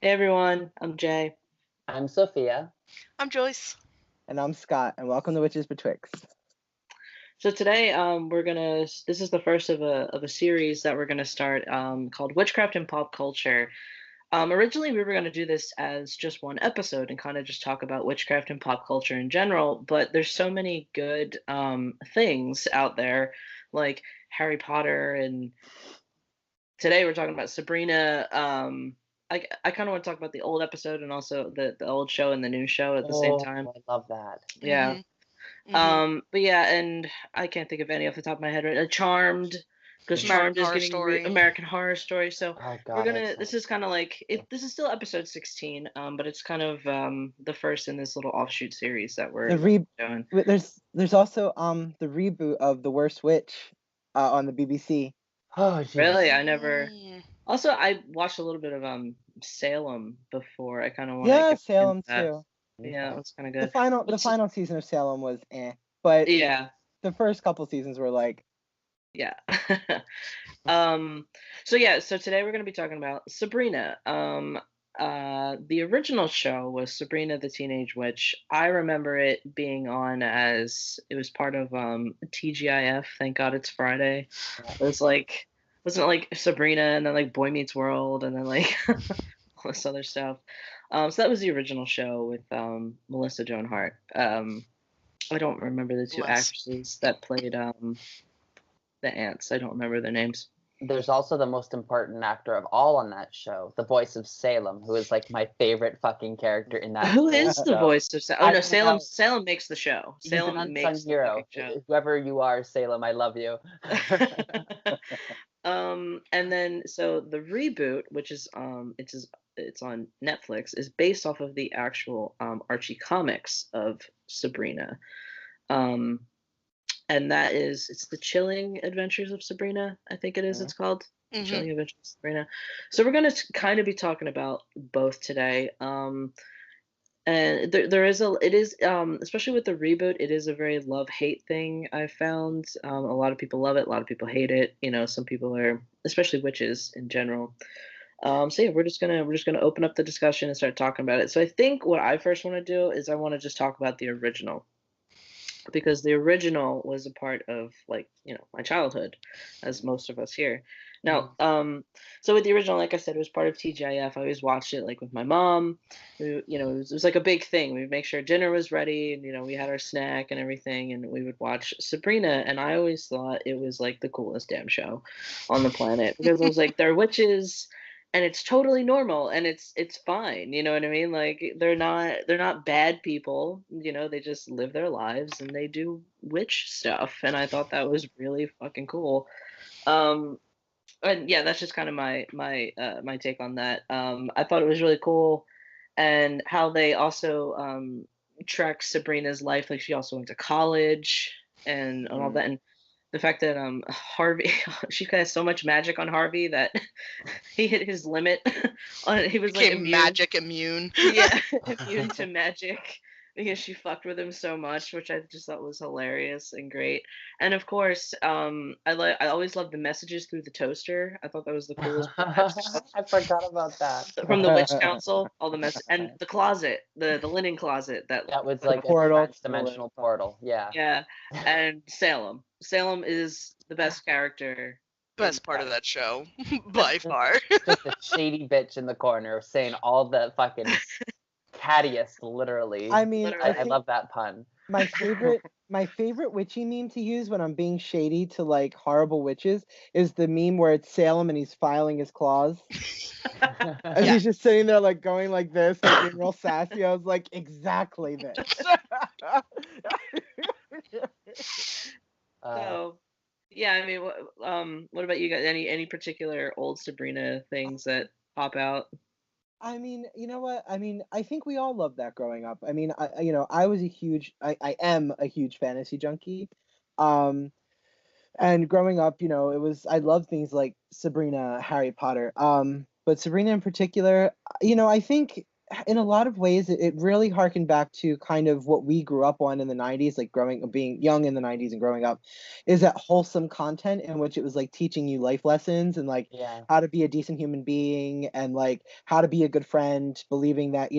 Hey everyone, I'm Jay. I'm Sophia. I'm Joyce. And I'm Scott, and welcome to Witches Betwixt. So today, this is the first of a series that we're gonna start called Witchcraft and Pop Culture. Originally, we were gonna do this as just one episode and kind of just talk about witchcraft and pop culture in general. But there's so many good things out there, like Harry Potter, and today we're talking about Sabrina. I kind of want to talk about the old episode and also the old show and the new show at the same time. I love that. Yeah. But yeah, and I can't think of any off the top of my head right. Charmed, because Charmed is getting American Horror Story. So we're gonna. This is kind of like this is still episode 16, but it's kind of the first in this little offshoot series that we're doing. There's also the reboot of The Worst Witch on the BBC. Oh, geez. Really? I never. Also, I watched a little bit of Salem before. I kind of want. Yeah, Salem too. Yeah, it was kind of good. The final season of Salem was but yeah, the first couple seasons were like, yeah. So today we're gonna be talking about Sabrina. The original show was Sabrina the Teenage Witch. I remember it being on as it was part of TGIF. Thank God It's Friday. It was like, wasn't it like Sabrina and then like Boy Meets World and then like all this other stuff. So that was the original show with Melissa Joan Hart. I don't remember the two actresses that played the aunts. I don't remember their names. There's also the most important actor of all on that show, the voice of Salem, who is like my favorite fucking character in that. Who is the voice of Salem? Oh no, Salem. Salem makes the show. Salem makes the hero. Show. Whoever you are, Salem, I love you. And then so the reboot, which is it's on Netflix, is based off of the actual Archie comics of Sabrina. And that is, it's the Chilling Adventures of Sabrina, I think it is. It's called Chilling Adventures of Sabrina. So we're going to kind of be talking about both today. And it is especially with the reboot, it is a very love-hate thing. I've found a lot of people love it, a lot of people hate it. You know, some people are, especially witches in general. So yeah, we're just gonna open up the discussion and start talking about it. So I think what I first want to do is I want to just talk about the original, because the original was a part of, like, you know, my childhood, as most of us here. Now, so with the original, like I said, it was part of TGIF. I always watched it like with my mom. You know, it was like a big thing. We'd make sure dinner was ready, and you know, we had our snack and everything, and we would watch Sabrina. And I always thought it was like the coolest damn show on the planet, because it was like they're witches. And it's totally normal, and it's fine, you know what I mean? Like they're not bad people, you know. They just live their lives and they do witch stuff, and I thought that was really fucking cool. And yeah, that's just kind of my take on that. I thought it was really cool, and how they also track Sabrina's life. Like she also went to college and all that, and the fact that Harvey, she has so much magic on Harvey that he hit his limit. He was like magic immune. Yeah, immune to magic, because she fucked with him so much, which I just thought was hilarious and great. And of course, I always loved the messages through the toaster. I thought that was the coolest part. I forgot about that. From the Witch Council, all the and the closet, the linen closet that was like a dimensional portal. Yeah. Yeah, and Salem. Salem is the best character. Best part of that show, by far. Just a shady bitch in the corner saying all the fucking cattiest, literally. I mean, I love that pun. My favorite witchy meme to use when I'm being shady to like horrible witches is the meme where it's Salem and he's filing his claws. And he's just sitting there like going like this, like being real sassy. I was like, exactly this. So yeah, I mean, what about you guys? Any particular old Sabrina things that pop out? I mean, you know what? I mean, I think we all loved that growing up. I mean, I am a huge fantasy junkie. And growing up, you know, I loved things like Sabrina, Harry Potter. But Sabrina in particular, you know, I think in a lot of ways, it really harkened back to kind of what we grew up on in the 90s, like being young in the 90s and growing up, is that wholesome content in which it was like teaching you life lessons and like Yeah. how to be a decent human being and like how to be a good friend, believing that,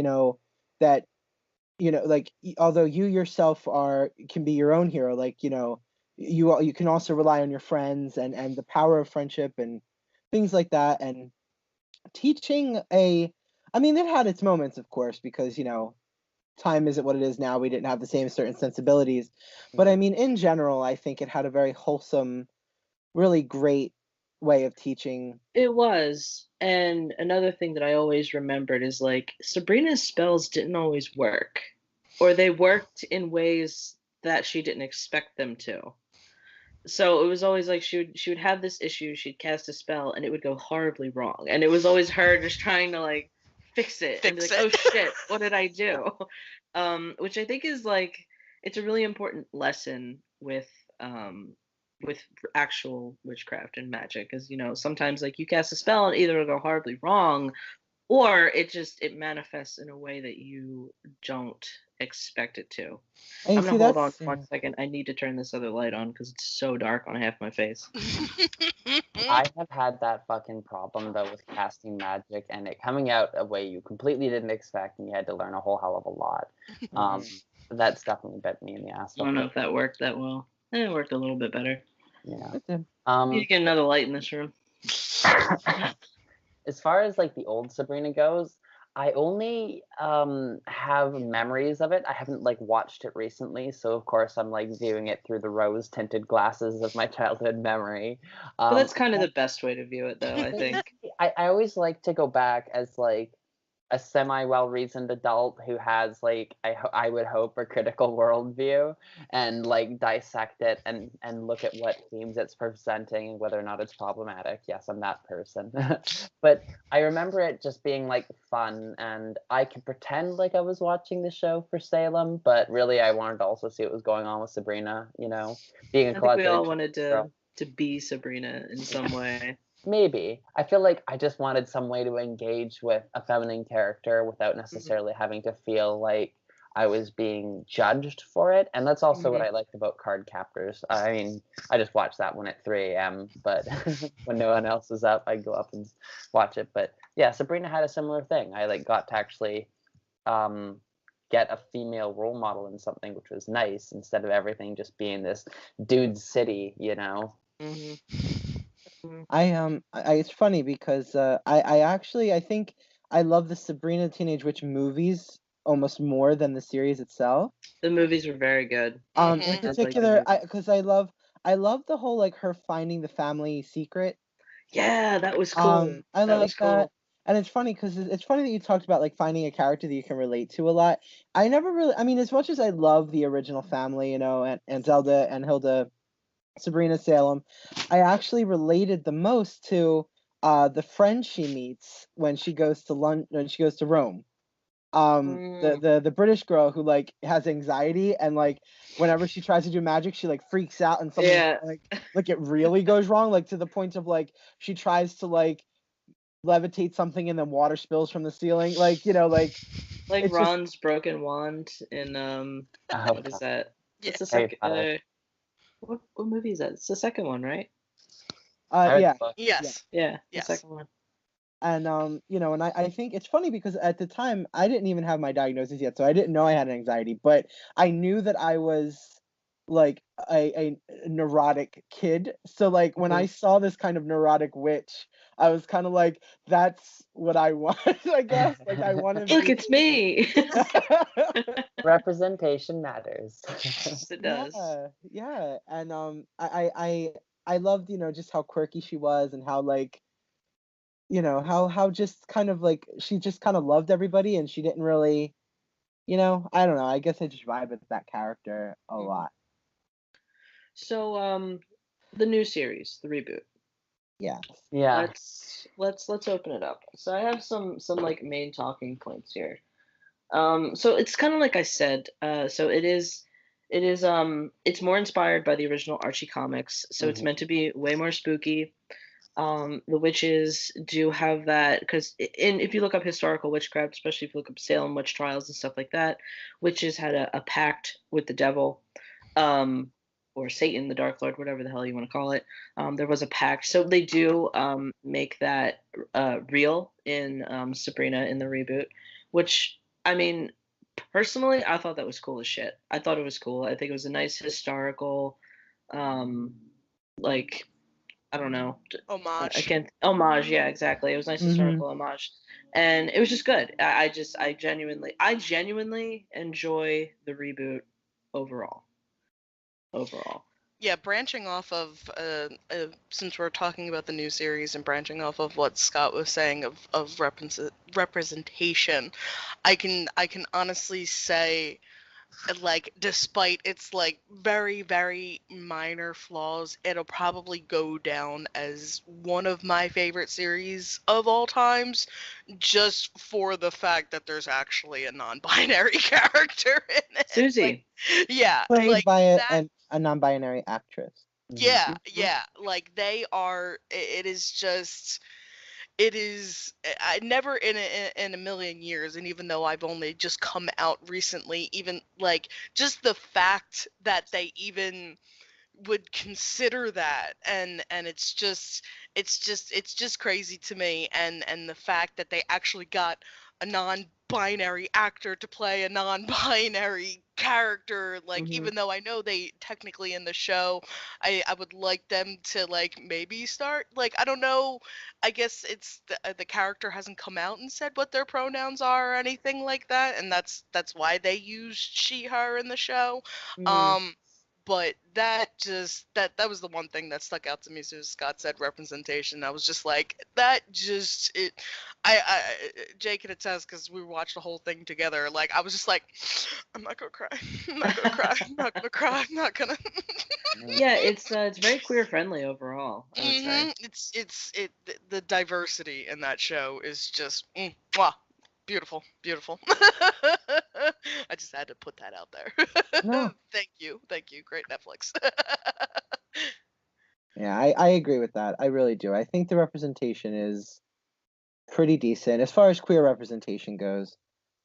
like although you yourself can be your own hero, like, you can also rely on your friends and the power of friendship and things like that. And teaching I mean, it had its moments, of course, because, time isn't what it is now. We didn't have the same certain sensibilities. But I mean, in general, I think it had a very wholesome, really great way of teaching. It was. And another thing that I always remembered is like Sabrina's spells didn't always work, or they worked in ways that she didn't expect them to. So it was always like she would have this issue, she'd cast a spell and it would go horribly wrong. And it was always her just trying to like fix it and be Fix like, "Oh it. shit, what did I do?" Which I think is like it's a really important lesson with actual witchcraft and magic, because sometimes like you cast a spell and either it'll go horribly wrong or it manifests in a way that you don't expect it to. And you I'm see, gonna hold on that's one second. I need to turn this other light on because it's so dark on half my face. I have had that fucking problem though with casting magic and it coming out a way you completely didn't expect and you had to learn a whole hell of a lot. That's definitely bit me in the ass. I don't know if that worked that well. It worked a little bit better. Yeah. Need to get another light in this room. As far as like the old Sabrina goes, I only have memories of it. I haven't like watched it recently, so of course I'm like viewing it through the rose-tinted glasses of my childhood memory. But that's kind of the best way to view it, though, I think. I always like to go back as like a semi-well-reasoned adult who has like I would hope a critical worldview and like dissect it and look at what themes it's presenting and whether or not it's problematic. Yes, I'm that person. But I remember it just being like fun and I could pretend like I was watching the show for Salem, but really I wanted to also see what was going on with Sabrina, being a I think we closeted all wanted girl. to be Sabrina in some way. Maybe. I feel like I just wanted some way to engage with a feminine character without necessarily having to feel like I was being judged for it. And that's also what I liked about Card Captors. I mean, I just watch that one at 3 a.m., but when no one else is up, I go up and watch it. But yeah, Sabrina had a similar thing. I like got to actually get a female role model in something, which was nice, instead of everything just being this dude city, it's funny because I think I love the Sabrina Teenage Witch movies almost more than the series itself. The movies were very good. In particular, because I love the whole like her finding the family secret. Yeah, that was cool. I love that. And it's funny because it's funny that you talked about like finding a character that you can relate to a lot. I never really, I mean, as much as I love the original family, and Zelda and Hilda, Sabrina Salem, I actually related the most to the friend she meets when she goes to Rome. The British girl who like has anxiety and like whenever she tries to do magic she like freaks out and something like it really goes wrong, like to the point of like she tries to like levitate something and then water spills from the ceiling, like like Ron's broken wand in what is that? It's the second. What movie is that? It's the second one, right? Yes. Yeah, the second one. And and I think it's funny because at the time I didn't even have my diagnosis yet, so I didn't know I had anxiety, but I knew that I was like a neurotic kid. So like when I saw this kind of neurotic witch, I was kind of like, that's what I want, I guess. Like I want to look, it's me. Representation matters. It does. Yeah. And I loved, just how quirky she was and how like how just kind of like she just kind of loved everybody and she didn't really, I don't know. I guess I just vibe with that character a lot. So the new series, the reboot. Yeah. Let's open it up. So I have some like main talking points here. So it's kind of like I said. So it's more inspired by the original Archie comics. So it's meant to be way more spooky. The witches do have that because if you look up historical witchcraft, especially if you look up Salem witch trials and stuff like that, witches had a pact with the devil, or Satan, the Dark Lord, whatever the hell you want to call it. There was a pact, so they do make that real in Sabrina in the reboot, which I mean, personally, I thought that was cool as shit. I thought it was cool. I think it was a nice historical, like I don't know. I Homage. can't homage. Yeah, exactly. It was nice historical homage, and it was just good. I genuinely enjoy the reboot overall. Yeah, branching off of since we're talking about the new series and branching off of what Scott was saying of representation, I can honestly say, like, despite its like very very minor flaws, it'll probably go down as one of my favorite series of all times, just for the fact that there's actually a non-binary character in it. Susie. Like, yeah, Played like by that. a non-binary actress. Yeah, yeah, like they are. It is just. It is. I never in a million years, and even though I've only just come out recently, even like just the fact that they even would consider that, and it's just crazy to me, and the fact that they actually got a non-binary actor to play a non-binary character, like, Mhm. even though I know they technically in the show, I would like them to, like, maybe start, like, I don't know, I guess it's the character hasn't come out and said what their pronouns are or anything like that, and that's why they used she her in the show. But that was the one thing that stuck out to me. As soon as Scott said representation, I was just like, that just it. I Jay can attest because we watched the whole thing together. Like, I was just like, I'm not gonna cry. I'm not gonna cry. I'm not gonna cry. I'm not gonna. Yeah, it's very queer friendly overall, I would say. The diversity in that show is just mwah, beautiful, beautiful. I just had to put that out there. No. Thank you, great Netflix. Yeah, I agree with that. I really do. I think the representation is pretty decent as far as queer representation goes.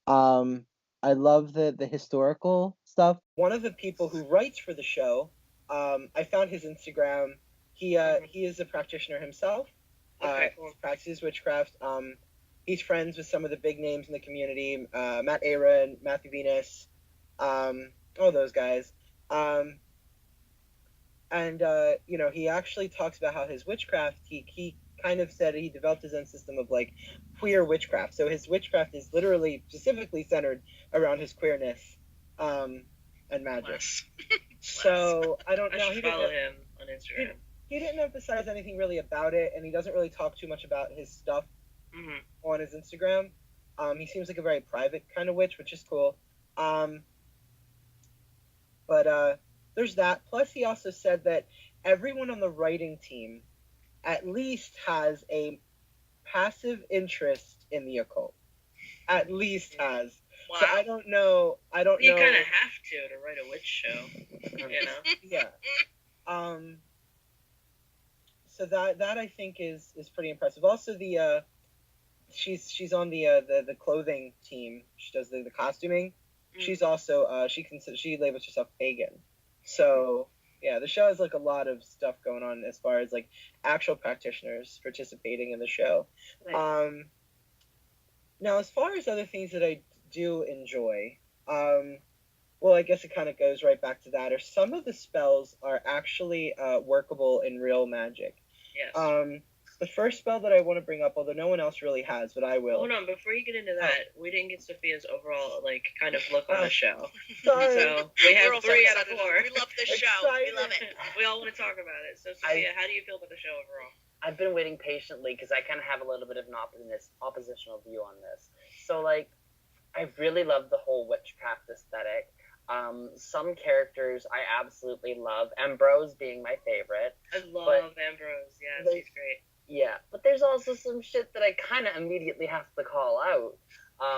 I love the historical stuff. One of the people who writes for the show, I found his Instagram. He is a practitioner himself. Okay, cool. Practices witchcraft. He's friends with some of the big names in the community, Matt Aaron, Matthew Venus, all those guys. And you know, he actually talks about how his witchcraft, he kind of said he developed his own system of like queer witchcraft. So his witchcraft is literally specifically centered around his queerness and magic. So I don't know. I should follow him on Instagram. He didn't emphasize anything really about it, and he doesn't really talk too much about his stuff on his Instagram. He seems like a very private kind of witch, which is cool. But there's that. Plus, he also said that everyone on the writing team at least has a passive interest in the occult. At least has. Wow. So I don't know. You kind of have to write a witch show, you know? Yeah. So that I think is pretty impressive. Also, the she's on the clothing team. She does the costuming. She's also she labels herself pagan. So yeah, the show has like a lot of stuff going on as far as like actual practitioners participating in the show. Nice. Now, as far as other things that I do enjoy, well, I guess it kind of goes right back to that. Or some of the spells are actually workable in real magic. Yes. The first spell that I want to bring up, although no one else really has, but I will. Hold on, before you get into that, we didn't get Sophia's overall like kind of look on the show. Sorry. So we have 3 out of 4. We love the show. We love it. We all want to talk about it. So Sophia, how do you feel about the show overall? I've been waiting patiently because I kind of have a little bit of an oppositional view on this. So, like, I really love the whole witchcraft aesthetic. Some characters I absolutely love, Ambrose being my favorite. I love Ambrose. Yeah, he's great. Yeah, but there's also some shit that I kind of immediately have to call out.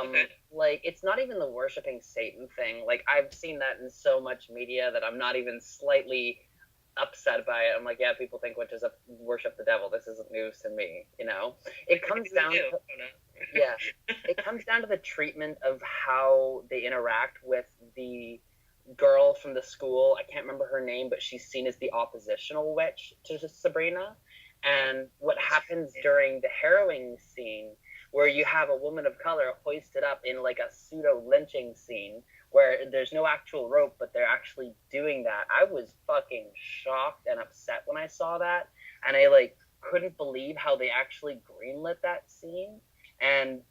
Okay. Like, it's not even the worshipping Satan thing. Like, I've seen that in so much media that I'm not even slightly upset by it. I'm like, yeah, people think witches worship the devil. This isn't news to me, you know? It comes down to, yeah, it comes down to the treatment of how they interact with the girl from the school. I can't remember her name, but she's seen as the oppositional witch to Sabrina. And what happens during the harrowing scene, where you have a woman of color hoisted up in like a pseudo lynching scene where there's no actual rope, but they're actually doing that. I was fucking shocked and upset when I saw that, and I like couldn't believe how they actually greenlit that scene. And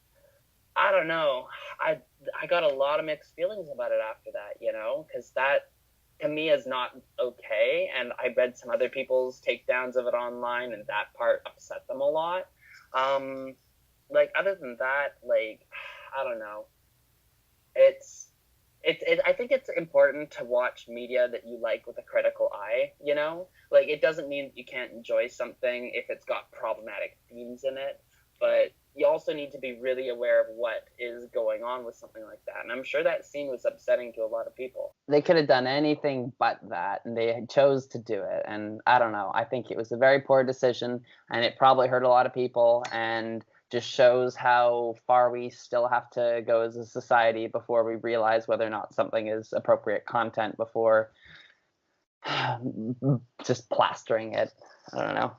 I don't know, I got a lot of mixed feelings about it after that, you know, because that to me is not okay. And I read some other people's takedowns of it online, and that part upset them a lot. Like other than that, like I don't know, I think it's important to watch media that you like with a critical eye, you know? Like, it doesn't mean that you can't enjoy something if it's got problematic themes in it, but you also need to be really aware of what is going on with something like that. And I'm sure that scene was upsetting to a lot of people. They could have done anything but that, and they chose to do it. And I don't know. I think it was a very poor decision, and it probably hurt a lot of people, and just shows how far we still have to go as a society before we realize whether or not something is appropriate content before just plastering it. I don't know.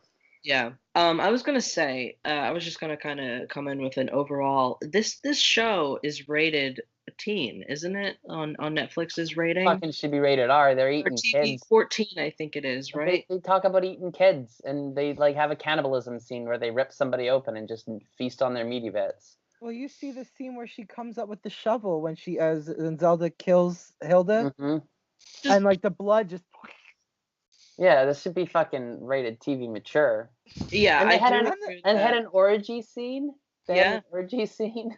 Yeah. I was gonna say, I was just gonna kind of come in with an overall. This show is rated teen, isn't it? On Netflix's rating. Fucking should be rated R. They're Or eating TV kids. 14, I think it is, right? They talk about eating kids, and they like have a cannibalism scene where they rip somebody open and just feast on their meaty bits. Well, you see the scene where she comes up with the shovel when when Zelda kills Hilda, and like the blood just. Yeah, this should be fucking rated TV mature. Yeah, and they had had an orgy scene. They had an orgy scene.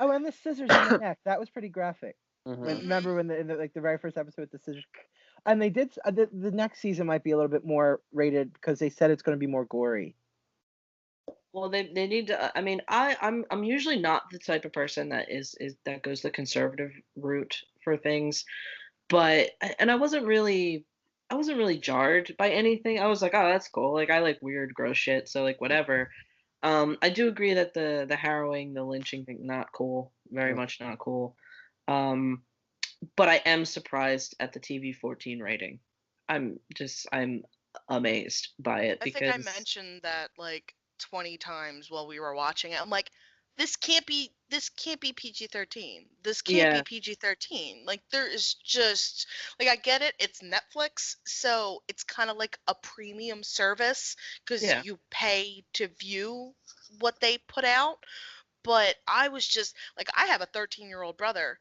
Oh, and the scissors in the neck. That was pretty graphic. Mm-hmm. Remember when in the very first episode with the scissors, and they did the next season might be a little bit more rated because they said it's going to be more gory. Well, they need to. I mean, I'm usually not the type of person that is that goes the conservative route for things, but I wasn't really jarred by anything. I was like, oh, that's cool. Like I like weird, gross shit, so like whatever. I do agree that the harrowing, the lynching thing, not cool. Very much not cool. But I am surprised at the TV 14 rating. I'm amazed by it I think I mentioned that like 20 times while we were watching it. I'm like, this can't be PG-13. This can't be PG-13. Like there is just like I get it, it's Netflix, so it's kind of like a premium service because you pay to view what they put out. But I was just like, I have a 13-year-old brother.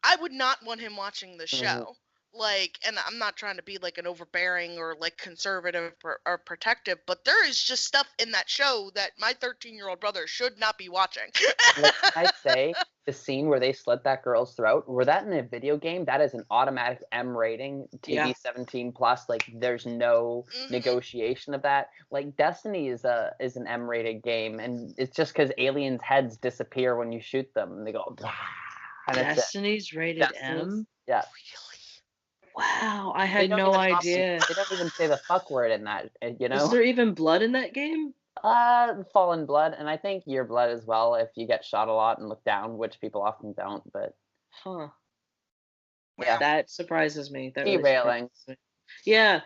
I would not want him watching the show. Like, and I'm not trying to be like an overbearing or like conservative or protective, but there is just stuff in that show that my 13-year-old brother should not be watching. Can I say the scene where they slit that girl's throat? Were that in a video game? That is an automatic M rating, TV 17 plus. Like, there's no negotiation of that. Like, Destiny is an M rated game, and it's just because aliens' heads disappear when you shoot them, and they go. And Destiny's rated M. Yeah. Wow, I had no idea. They don't even say the fuck word in that, you know? Is there even blood in that game? Fallen blood, and I think your blood as well if you get shot a lot and look down, which people often don't, but... Huh. Yeah. That surprises me. That derailing. Really yeah.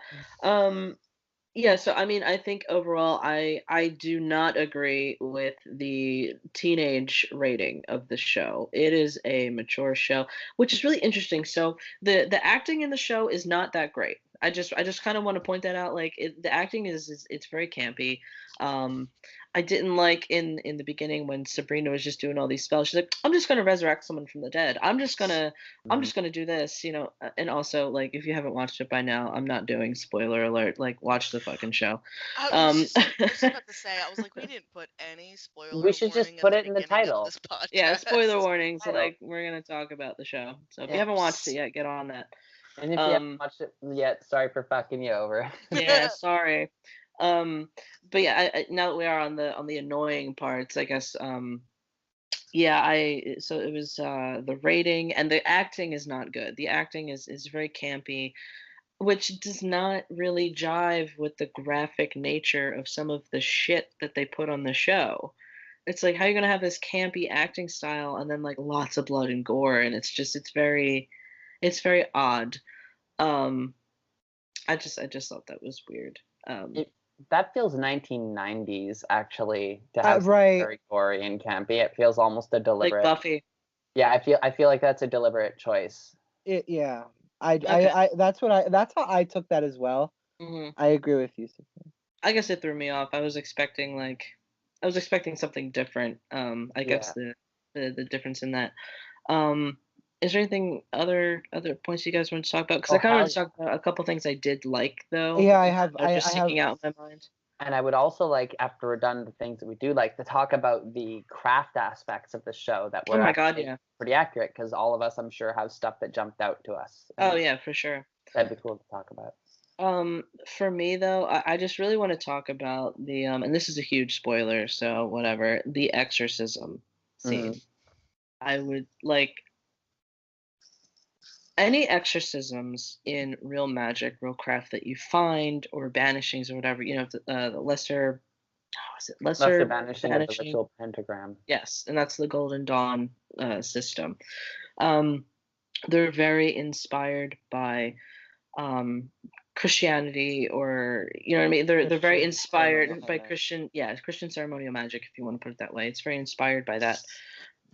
Yeah, so I mean, I think overall, I do not agree with the teenage rating of the show. It is a mature show, which is really interesting. So the acting in the show is not that great. I just kind of want to point that out. Like the acting is it's very campy. I didn't like in the beginning when Sabrina was just doing all these spells. She's like, I'm just gonna resurrect someone from the dead. I'm just gonna do this, you know. And also, like, if you haven't watched it by now, I'm not doing spoiler alert. Like, watch the fucking show. I was just about to say, I was like, we didn't put any spoiler. We should just put it in the title. Yeah, spoiler warnings. Like, we're gonna talk about the show. So if you haven't watched it yet, get on that. And if you haven't watched it yet, sorry for fucking you over. Yeah, sorry. But yeah, now that we are on the annoying parts, I guess. Yeah, so it was the rating and the acting is not good. The acting is very campy. which does not really jive with the graphic nature of some of the shit that they put on the show. It's like, how are you gonna have this campy acting style and then like lots of blood and gore, and it's very odd. Um, I just thought that was weird. It, that feels 1990s actually to have something Right. very gory and campy. It feels almost a Like deliberate. Buffy. Yeah, I feel like that's a deliberate choice. Yeah. Okay. That's how I took that as well. hmm I agree with you, Sophia. I guess it threw me off. I was expecting something different. I guess Yeah. the difference in that. Um, is there anything other points you guys want to talk about? Because Oh I kind of hell want to yeah. talk about a couple things I did like though, Yeah, I and have they're I just have sticking out in my mind. And I would also like, after we're done the things that we do like, to talk about the craft aspects of the show that Oh were my God, actually yeah. pretty accurate, because all of us, I'm sure, have stuff that jumped out to us. Oh And yeah, for sure. that'd be cool to talk about. For me though, I just really want to talk about the and this is a huge spoiler, so whatever, the exorcism scene. I would like any exorcisms in real magic, real craft that you find, or banishings or whatever, the lesser, how is it? Lesser Lesser banishing of the banishing. ritual pentagram. Yes, and that's the Golden Dawn system. Um, they're very inspired by um, Christianity, or you know what I mean. They're very Christian ceremonial inspired by magic. Christian ceremonial magic, if you want to put it that way. It's very inspired by that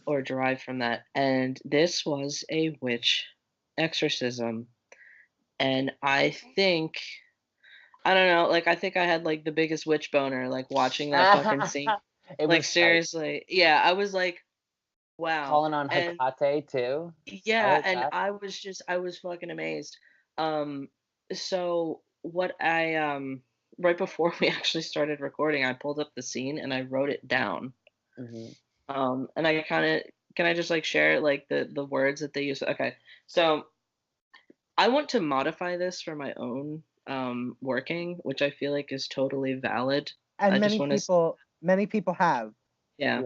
or derived from that. And this was a witch exorcism, and I don't know, like I think I had like the biggest witch boner like watching that fucking scene. It Like was tight. seriously, yeah, I was like, wow. Calling on And Hecate too. How yeah, was and that? I was fucking amazed. Um, so what I right before we actually started recording, I pulled up the scene and I wrote it down. Hmm. And I kind of can I just like share like the words that they use? Okay, so I want to modify this for my own working, which I feel like is totally valid. I And just want to, many people have. yeah.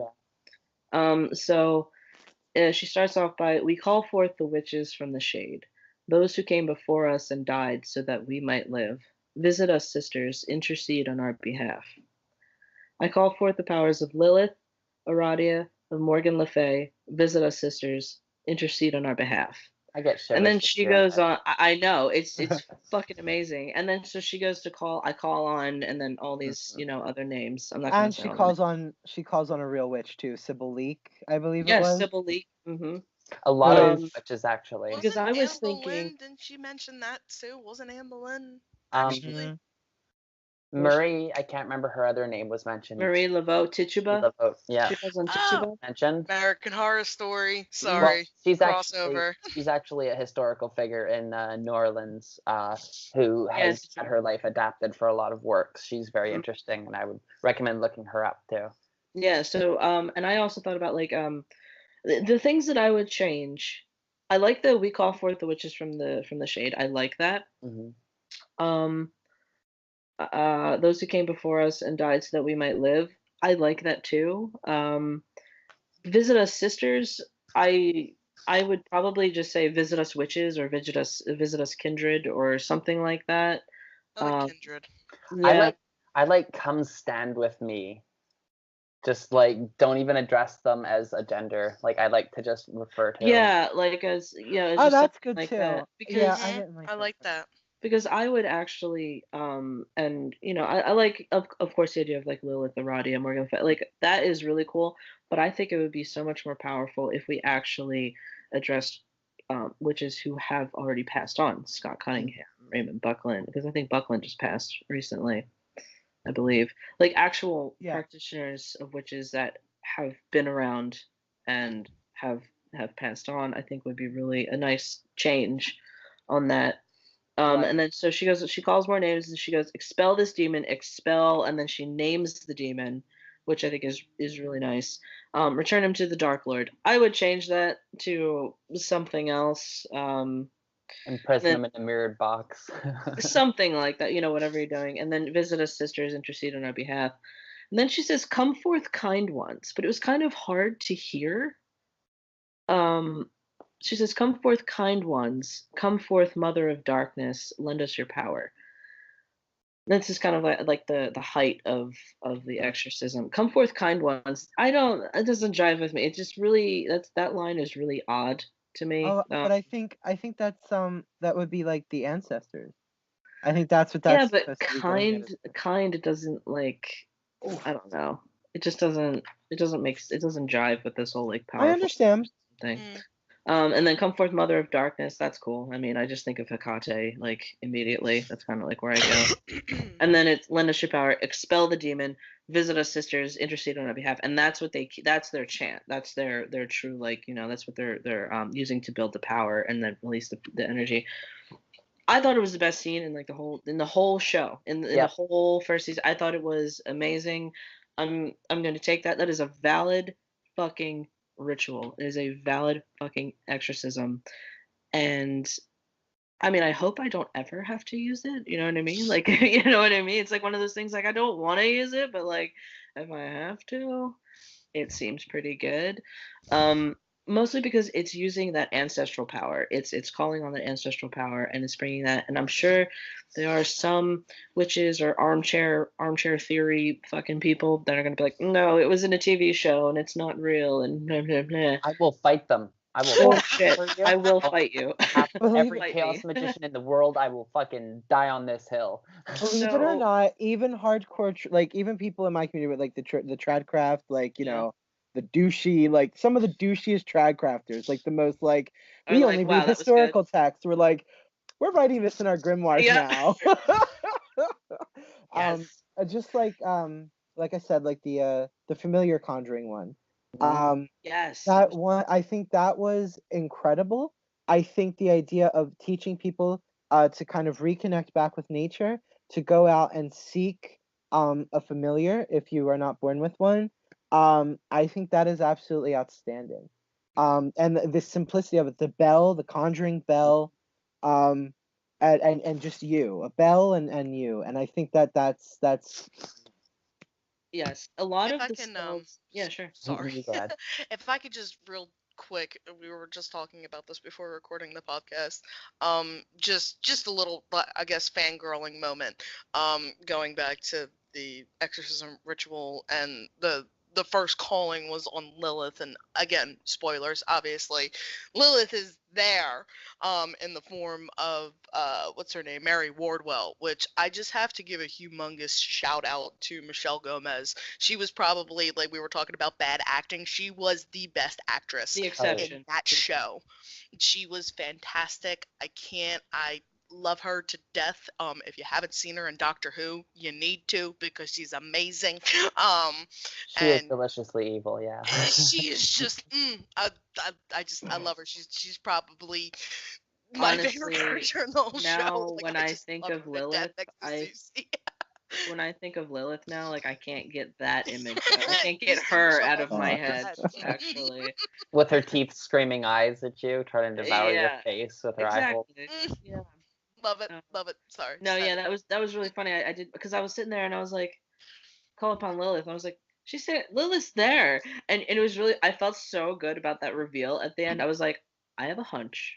Yeah. So she starts off by, "We call forth the witches from the shade, those who came before us and died so that we might live. Visit us, sisters, intercede on our behalf. I call forth the powers of Lilith, Aradia, of Morgan Le Fay. Visit us, sisters, intercede on our behalf." I get And shivers then just she hearing goes it. on. I know it's fucking amazing. And then so she goes to call. I call on, and then all these Mhm. other names. I'm not gonna And say all the names. she calls on a real witch too, Sybil Leek, I believe it Yes, was. Sybil Leek. A Who lot of is witches actually. Because Wasn't I was Anne thinking, Boleyn? Didn't she mention that too? Wasn't Anne Boleyn Um, actually? Mhm. Murray, I can't remember her other name, was mentioned. Marie Laveau Tituba. Yeah, She calls on Oh, Tituba. mentioned. American Horror Story. Well, Sorry, she's crossover. actually a historical figure in New Orleans, who has Yes. had her life adapted for a lot of works. She's very interesting, and I would recommend looking her up too. Yeah. So and I also thought about like the things that I would change. I like the "We call forth the witches from the shade." I like that. Hmm. Um, those who came before us and died so that we might live. I like that too. Visit us, sisters. I I would probably just say visit us, witches, or visit us, kindred, or something like that. I like Um, Kindred. yeah, I like come stand with me. Just like don't even address them as a gender. Like I like to just refer to them. yeah, like as Oh, just that's something good like too. that Yeah, because I Mhm. didn't like I that. like that. I would actually and I like of course the idea of like Lilith, Aradia, Morgan like that is really cool, but I think it would be so much more powerful if we actually addressed witches who have already passed on, Scott Cunningham, Raymond Buckland, because I think Buckland just passed recently, I believe. Like actual Yeah. practitioners of witches that have been around and have passed on, I think would be really a nice change on that. Right. And then so she calls more names and she goes, expel this demon, expel, and then she names the demon, which I think is really nice. Return him to the Dark Lord. I would change that to something else. Imprison Then them in a mirrored box. something like that, whatever you're doing. And then visit us, sisters, intercede on our behalf. And then she says, come forth, kind ones. But it was kind of hard to hear. Um, She says, "Come forth, kind ones. Come forth, mother of darkness. Lend us your power." This is kind of like the height of the exorcism. "Come forth, kind ones." I don't. It doesn't jive with me. It just really that line is really odd to me. Oh, but I think that's that would be like the ancestors. I think that's what Yeah, that's but supposed to be getting at. kind doesn't like. I don't know. It just doesn't. It doesn't jive with this whole like I powerful understand. thing. Mm. And then "Come forth, mother of darkness." That's cool. I mean, I just think of Hecate like immediately. That's kind of like where I go. And then it's "Lend us your power, expel the demon, visit us, sisters, intercede on our behalf." And that's what that's their chant. That's their true like that's what they're using to build the power and then release the energy. I thought it was the best scene in like the whole show in the Yep. whole first season. I thought it was amazing. I'm going to take that. That is a valid fucking ritual. It is a valid fucking exorcism. And I mean, I hope I don't ever have to use it. You know what I mean? Like, you know what I mean? It's like one of those things like I don't want to use it, but like if I have to, it seems pretty good. Mostly because it's using that ancestral power. It's calling on that ancestral power and it's bringing that. And I'm sure there are some witches or armchair theory fucking people that are gonna be like, no, it was in a TV show and it's not real and blah blah blah. I will fight them. I will Bullshit. for you. I will fight you. Every Fight chaos me. magician in the world, I will fucking die on this hill. Believe it or not, even hardcore, like even people in my community with like the tradcraft, like Yeah. the douchey, like some of the douchiest tradcrafters, like the most like Are we like, only wow, read that was good. historical texts. We're like, we're writing this in our grimoires Yeah. now. Yes. Just like I said, like the familiar conjuring one. Yes. That one, I think that was incredible. I think the idea of teaching people to kind of reconnect back with nature, to go out and seek a familiar if you are not born with one, I think that is absolutely outstanding. And the simplicity of it, the bell, the conjuring bell, um, and just you, a bell and you, and I think that's Yes. A lot If of I the can, spells. Yeah, sure. sorry. Go ahead. If I could just real quick, we were just talking about this before recording the podcast. Just a little, I guess, fangirling moment. Going back to the exorcism ritual and the first calling was on Lilith, and again, spoilers, obviously. Lilith is there, in the form of what's her name, Mary Wardwell, which I just have to give a humongous shout out to Michelle Gomez. She was probably, like we were talking about bad acting, she was the best actress The exception. in that show. She was fantastic. I love her to death. If you haven't seen her in Doctor Who, you need to, because she's amazing. She is And deliciously evil, yeah. she is just I love her. She's probably my favorite Honestly, character in the whole now show. Like, when I I just think love of her to death Lilith, next to Susie. when I think of Lilith now, like I can't get that image. I can't You get see her Michelle out of my Gomez. head. Actually, With her teeth screaming eyes at you, trying to devour your yeah, face with her eye hole. exactly. Yeah. Love it, Um, love it. Sorry. no, just had yeah, to- that was really funny. I did because I was sitting there and I was like, call upon Lilith. And I was like, she said Lilith's there, and it was really. I felt so good about that reveal at the end. I was like, I have a hunch,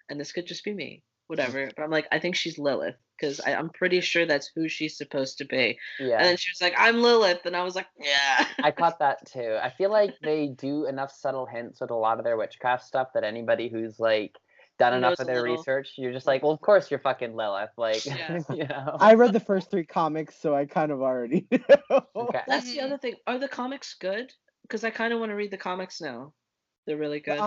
and this could just be me, whatever. But I'm like, I think she's Lilith because I'm pretty sure that's who she's supposed to be. Yeah. And then she was like, I'm Lilith, and I was like, yeah. I caught that too. I feel like they do enough subtle hints with a lot of their witchcraft stuff that anybody who's like done enough Knows of a their little. research, you're just like, well, of course you're fucking Lilith. Like, Yeah. you know. I read the first 3 comics, so I kind of already know. Okay. That's the other thing. Are the comics good? Because I kind of want to read the comics now. They're really good.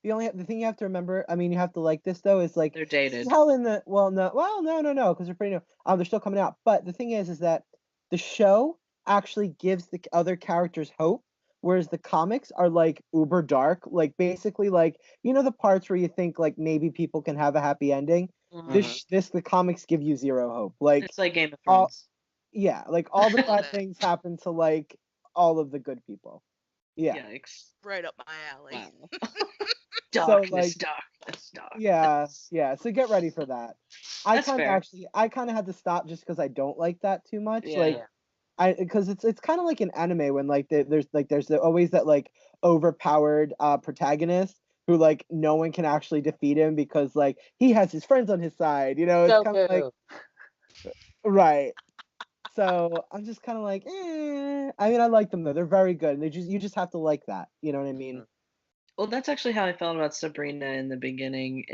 The thing you have to remember, I mean, you have to like this though, is like They're this dated. is how in the no, because they're pretty new. They're still coming out. But the thing is that the show actually gives the other characters hope, whereas the comics are like uber dark. Like basically, like the parts where you think like maybe people can have a happy ending. Mhm. The comics give you zero hope. Like It's like Game of all Thrones. yeah, like all the Love bad it. things happen to like all of the good people. Yeah. Yikes. Right up my alley. Wow. Darkness, like, darkness, darkness. Yeah. So get ready for that. That's fair. I kind of had to stop just because I don't like that too much. Yeah. Because it's kind of like an anime when like there's always that like overpowered protagonist who like no one can actually defeat him because like he has his friends on his side. You know, it's kind of like right. So I'm just kind of like, I mean, I like them though. They're very good. And you just have to like that. You know what I mean? Well, that's actually how I felt about Sabrina in the beginning.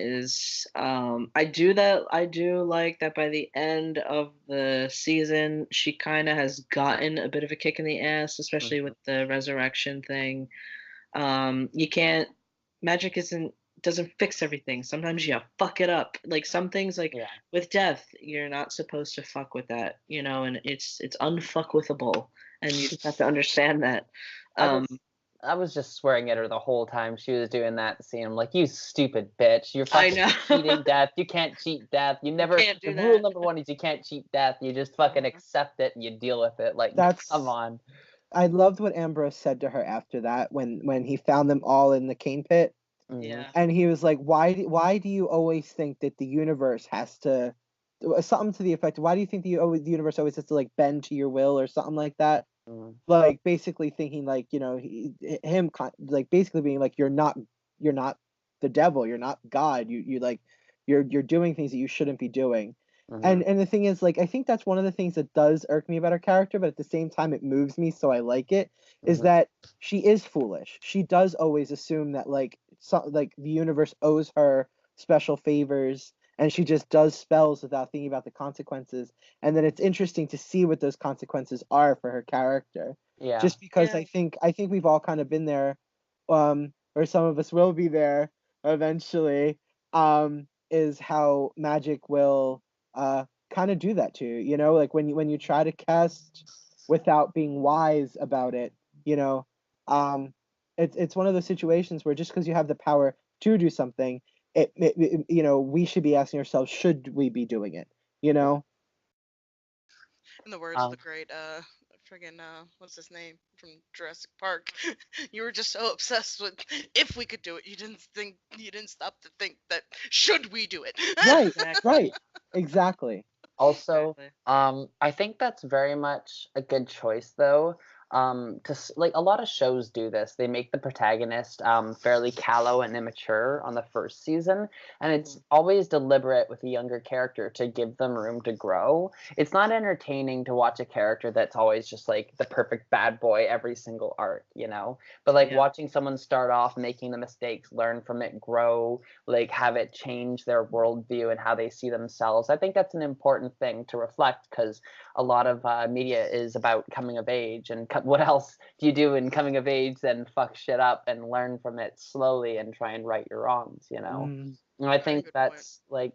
I do like that by the end of the season, she kind of has gotten a bit of a kick in the ass, especially with the resurrection thing. You can't magic doesn't fix everything. Sometimes you fuck it up. Like some things, like with death, you're not supposed to fuck with that, and it's unfuckwithable, and you just have to understand that. I was just swearing at her the whole time she was doing that scene. I'm like, you stupid bitch. You're fucking cheating death. You can't cheat death. You never. Rule number one is you can't cheat death. You just fucking accept it and you deal with it. Like, come on. I loved what Ambrose said to her after that when he found them all in the cane pit. Yeah. And he was like, why do you always think that the universe has to, something to the effect, why do you think the universe always has to like bend to your will or something like that? Like basically thinking like, him like basically being like, you're not the devil, you're not God, you're doing things that you shouldn't be doing. And the thing is, like, I think that's one of the things that does irk me about her character, but at the same time it moves me, so I like it, is that she is foolish. She does always assume that like the universe owes her special favors, and she just does spells without thinking about the consequences. And then it's interesting to see what those consequences are for her character. Yeah. Just because I think we've all kind of been there, or some of us will be there eventually, is how magic will kind of do that to you, like when you try to cast without being wise about it, it's one of those situations where just because you have the power to do something, we should be asking ourselves, should we be doing it? In the words of the great friggin' what's his name from Jurassic Park, you were just so obsessed with if we could do it, you didn't stop to think that should we do it. Right, exactly. Also, I think that's very much a good choice though. Like a lot of shows do this. They make the protagonist fairly callow and immature on the first season, and it's always deliberate with a younger character to give them room to grow. It's not entertaining to watch a character that's always just like the perfect bad boy every single arc, But like watching someone start off making the mistakes, learn from it, grow, like have it change their worldview and how they see themselves. I think that's an important thing to reflect, because a lot of media is about coming of age, and what else do you do in coming of age than fuck shit up and learn from it slowly and try and right your wrongs, And I think that's like,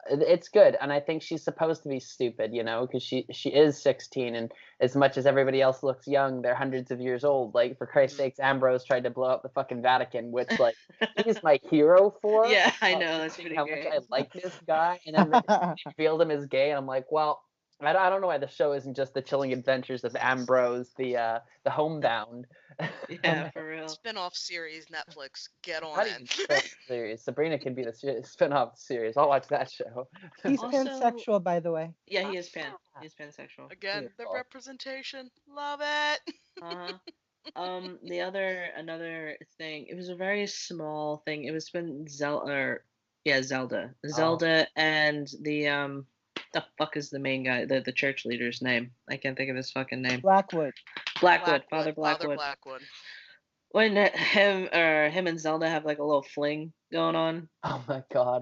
it's good, and I think she's supposed to be stupid, because she is 16, and as much as everybody else looks young, they're hundreds of years old. Like, for Christ's sakes, Ambrose tried to blow up the fucking Vatican, which like he's my hero for. Yeah, I know, that's pretty how great. much I like this guy, and then they revealed him as gay, and I'm like, well, I don't know why the show isn't just the Chilling Adventures of Ambrose, the homebound. Yeah, for real. Spin-off series, Netflix, get on it. Spin-off series. Sabrina can be the spin-off series. I'll watch that show. He's pansexual, by the way. Yeah, he is He's pansexual. Again, the representation, love it. Another thing. It was a very small thing. It was when Zelda, and the fuck is the main guy, the church leader's name? I can't think of his fucking name. Blackwood. Father Blackwood. When him and Zelda have like a little fling going on. Oh my god.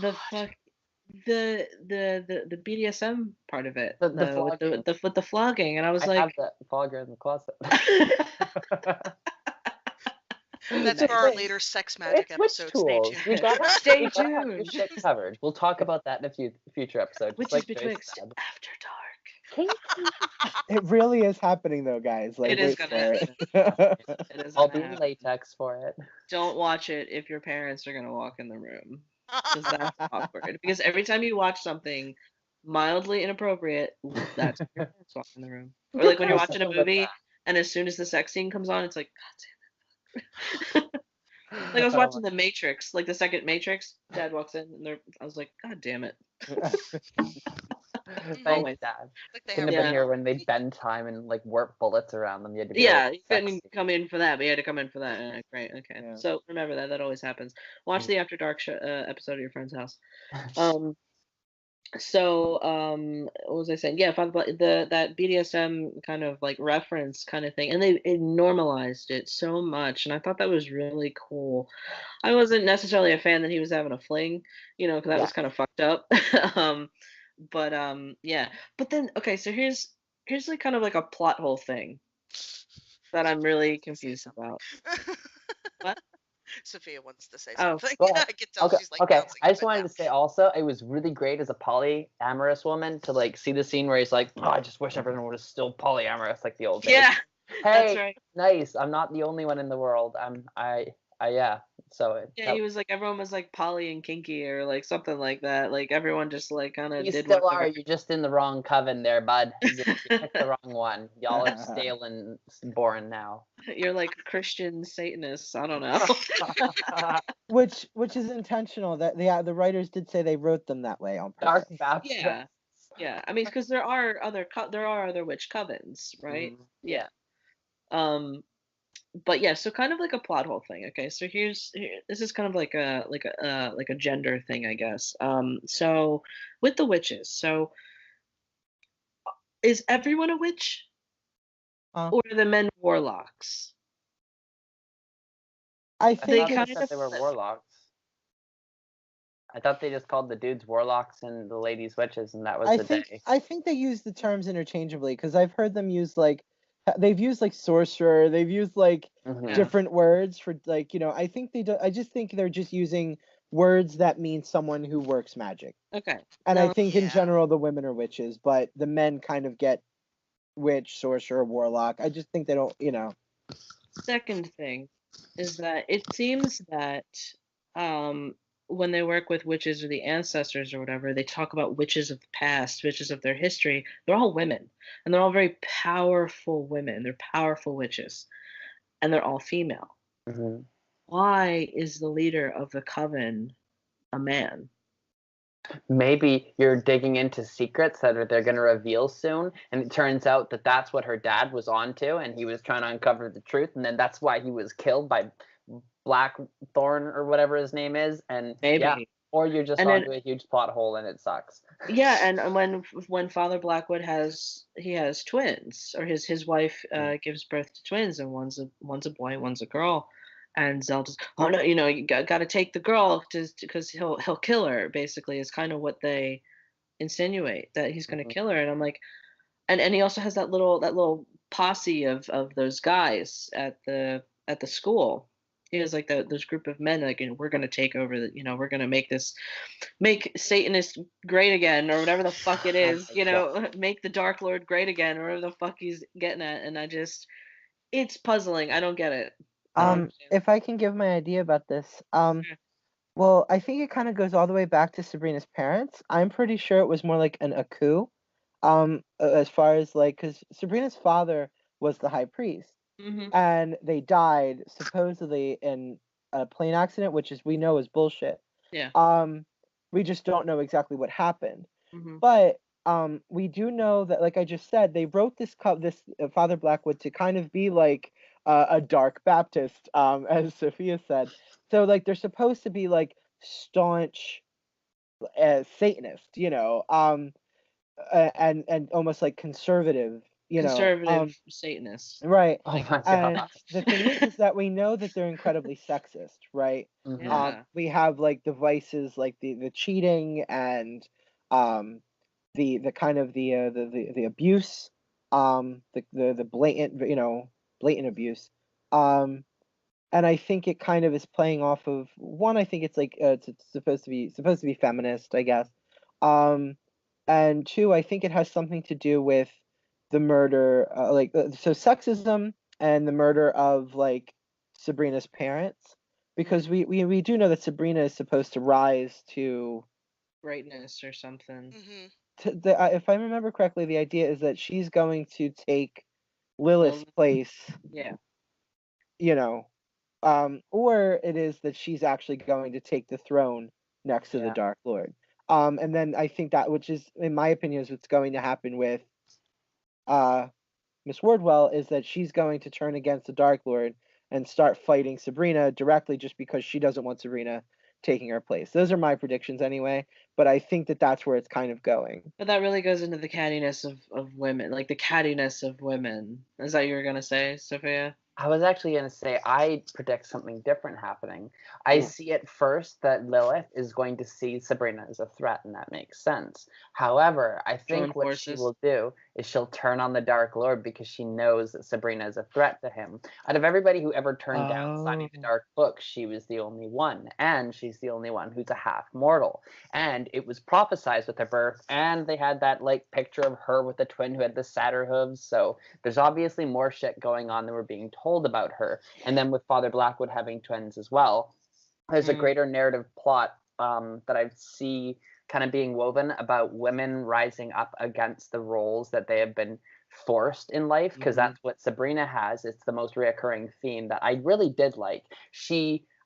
The fuck, the BDSM part of it, with the flogging, and I was like, I have that flogger in the closet. That's for our later sex magic episode. Stay tuned. Stay tuned. Covered. We'll talk about that in a future episode. Witches Betwixt After Dark. It really is happening though, guys. Like, it is gonna happen. I'll be in latex for it. Don't watch it if your parents are gonna walk in the room, because that's awkward. Because every time you watch something mildly inappropriate, that's when your parents walk in the room. Or like when you're watching a movie, and as soon as the sex scene comes on, it's like, God damn it. Like I was watching The Matrix, like the second Matrix. Dad walks in, and I was like, God damn it. Thanks, Always. Dad. Like they Couldn't have have been Yeah. here when they'd bend time and like warp bullets around them. You had to be Yeah, really you couldn't sexy. come in for that, but you had to come in for that. Great, okay. Yeah. So remember that. That always happens. Watch Mm. the After Dark episode of your friend's house. Um, what was I saying? Yeah, that BDSM kind of like reference kind of thing, and it normalized it so much, and I thought that was really cool. I wasn't necessarily a fan that he was having a fling, because that Yeah. was kind of fucked up. um, yeah. But then, okay, so here's like kind of like a plot hole thing that I'm really confused about. What? Sophia wants to say Oh, something. Go I ahead. can tell Okay, she's like okay. bouncing I up just and wanted down. to say also, it was really great as a polyamorous woman to like see the scene where he's like, "Oh, I just wish everyone was still polyamorous like the old days." yeah, that's Hey, right. nice. I'm not the only one in the world. Yeah. So Yeah, he was like everyone was like poly and kinky or like something like that. Like everyone just like kind of you did still are. whatever. You're just in the wrong coven there, bud. You picked the wrong one. Y'all are stale and boring now. You're like Christian Satanists. I don't know. Which is intentional. That the writers did say they wrote them that way on Dark purpose. Baptist. Yeah, yeah. I mean, because there are other witch covens, right? Mhm. Yeah. But yeah, so kind of like a plot hole thing. Okay, so this is kind of like a gender thing, I guess. So with the witches, so is everyone a witch, or are the men warlocks? I I think thought they kind said of they were flip. warlocks. I thought they just called the dudes warlocks and the ladies witches, and that was the day. I think they use the terms interchangeably because I've heard them use like they've used like sorcerer, they've used like Mhm. different words for like I think they do. I just think they're just using words that mean someone who works magic. Okay. And I Now, think in Yeah. general the women are witches, but the men kind of get witch, sorcerer, warlock. I just think they don't. second thing is that it seems that um, when they work with witches or the ancestors or whatever, they talk about witches of the past, witches of their history. They're all women, and they're all very powerful women. They're powerful witches, and they're all female. Mhm. Why is the leader of the coven a man? Maybe you're digging into secrets that they're going to reveal soon, and it turns out that that's what her dad was onto, and he was trying to uncover the truth, and then that's why he was killed by Blackthorn or whatever his name is, and yeah, Maybe. or you're just And then onto a huge plot hole and it sucks. yeah, and when Father Blackwood has twins, or his wife gives birth to twins, and one's a boy, one's a girl, and Zelda's, oh no, you got to take the girl because he'll kill her. Basically, is kind of what they insinuate, that he's going to Mhm. kill her, and I'm like, and he also has that little posse of those guys at the school. He has like those group of men like, we're going to take over we're going to make Satanist great again, or whatever the fuck it Oh is, my God. make the Dark Lord great again, or whatever the fuck he's getting at. And it's puzzling. I don't get it. I don't understand. If I can give my idea about this, Yeah. well, I think it kind of goes all the way back to Sabrina's parents. I'm pretty sure it was more like a coup. As far as like, because Sabrina's father was the high priest, Mhm. and they died supposedly in a plane accident, which we know is bullshit. Yeah. We just don't know exactly what happened. Mhm. But we do know that, like I just said, they wrote this Father Blackwood to kind of be like a dark Baptist, as Sophia said. So like they're supposed to be like staunch Satanist, and almost like conservative, Conservative Satanists. right. Oh my And God. the thing is that we know that they're incredibly sexist, right? Mhm. Yeah. We have like the vices, like the cheating and um the kind of the abuse, the blatant, blatant abuse. Um and I think it kind of is playing off of one. I think it's like it's supposed to be feminist, I guess. Um, and two, I think it has something to do with the murder, so sexism and the murder of like Sabrina's parents, because we do know that Sabrina is supposed to rise to Greatness or something. Mhm. if I remember correctly, the idea is that she's going to take Lilith's Well, place, yeah. you know, or it is that she's actually going to take the throne next to the Yeah. Dark Lord. And then I think that, which is, in my opinion, is what's going to happen with Miss Wardwell, is that she's going to turn against the Dark Lord and start fighting Sabrina directly just because she doesn't want Sabrina taking her place. Those are my predictions anyway, but I think that that's where it's kind of going. But that really goes into the cattiness of women, like the cattiness of women. Is that what you were gonna say, Sophia? I was actually going to say, I predict something different happening. I see at first that Lilith is going to see Sabrina as a threat, and that makes sense. However, I think what she will do is she'll turn on the Dark Lord because she knows that Sabrina is a threat to him. Out of everybody who ever turned down signing the Dark Book, she was the only one, and she's the only one who's a half mortal. And it was prophesized with her birth, and they had that like picture of her with the twin who had the satyr hooves. So there's obviously more shit going on than we're being told about her. And then with Father Blackwood having twins as well, there's a greater narrative plot that I see kind of being woven about women rising up against the roles that they have been forced in life, because that's what Sabrina has. It's the most reoccurring theme that I really did like.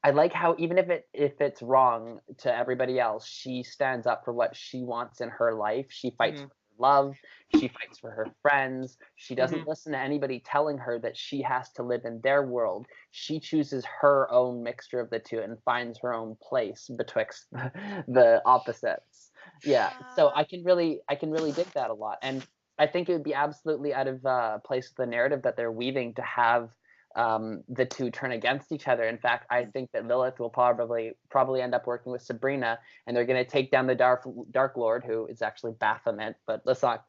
I like how even if it's wrong to everybody else, she stands up for what she wants in her life. She fights for love. She fights for her friends. She doesn't listen to anybody telling her that she has to live in their world. She chooses her own mixture of the two and finds her own place betwixt the opposites. Yeah, so I can really dig that a lot, and I think it would be absolutely out of place with the narrative that they're weaving to have the two turn against each other. In fact, I think that Lilith will probably end up working with Sabrina, and they're going to take down the Dark Lord, who is actually Baphomet. But let's not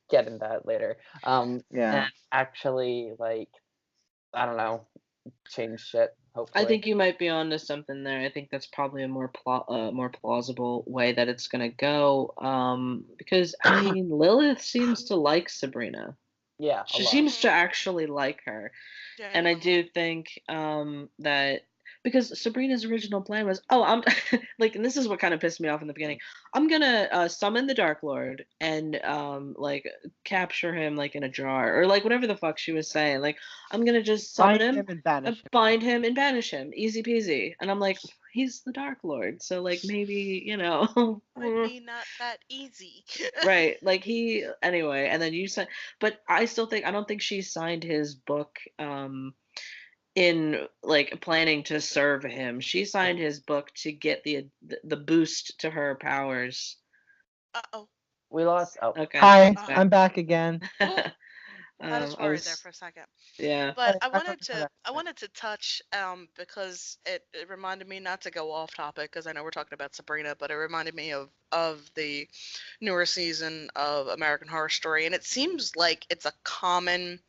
get into that later. And actually, like, I don't know, change shit. Hopefully. I think you might be onto something there. I think that's probably a more plausible way that it's going to go. Because I mean, Lilith seems to like Sabrina. Yeah, she seems to actually like her. Yeah, and I do think that because Sabrina's original plan was, I'm like, and this is what kind of pissed me off in the beginning. I'm gonna summon the Dark Lord and like capture him like in a jar or like whatever the fuck she was saying. Like I'm gonna just summon him and banish him. bind him and banish him, easy peasy. And I'm like, he's the Dark Lord, so like maybe might be not that easy. right, like he anyway. And then you said, but I don't think she signed his book in like planning to serve him. She signed his book to get the boost to her powers. We lost. Okay. Hi, I'm back again. I was worried there for a second. Yeah. But I wanted to touch because it reminded me, not to go off topic because I know we're talking about Sabrina, but it reminded me of the newer season of American Horror Story, and it seems like it's a common,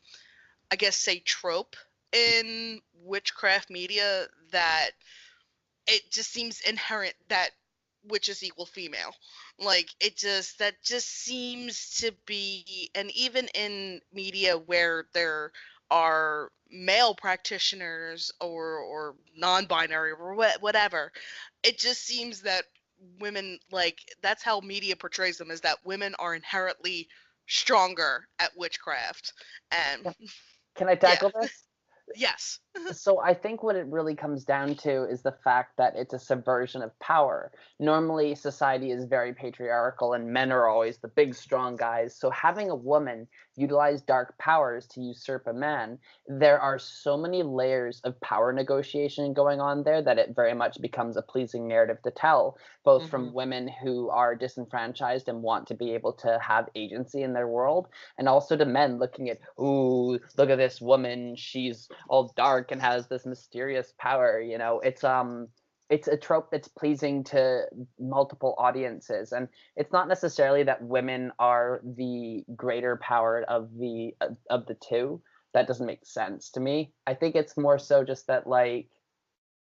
I guess, say trope in witchcraft media that it just seems inherent that witches equal female. Like that just seems to be, and even in media where there are male practitioners or non-binary or whatever, it just seems that women, like, that's how media portrays them, is that women are inherently stronger at witchcraft. And can I tackle this? Yes. So I think what it really comes down to is the fact that it's a subversion of power. Normally, society is very patriarchal and men are always the big, strong guys. So having a woman utilize dark powers to usurp a man, there are so many layers of power negotiation going on there that it very much becomes a pleasing narrative to tell, both from women who are disenfranchised and want to be able to have agency in their world, and also to men looking at, ooh, look at this woman, she's all dark and has this mysterious power. It's a trope that's pleasing to multiple audiences, and it's not necessarily that women are the greater power of the two. That doesn't make sense to me. I think it's more so just that, like,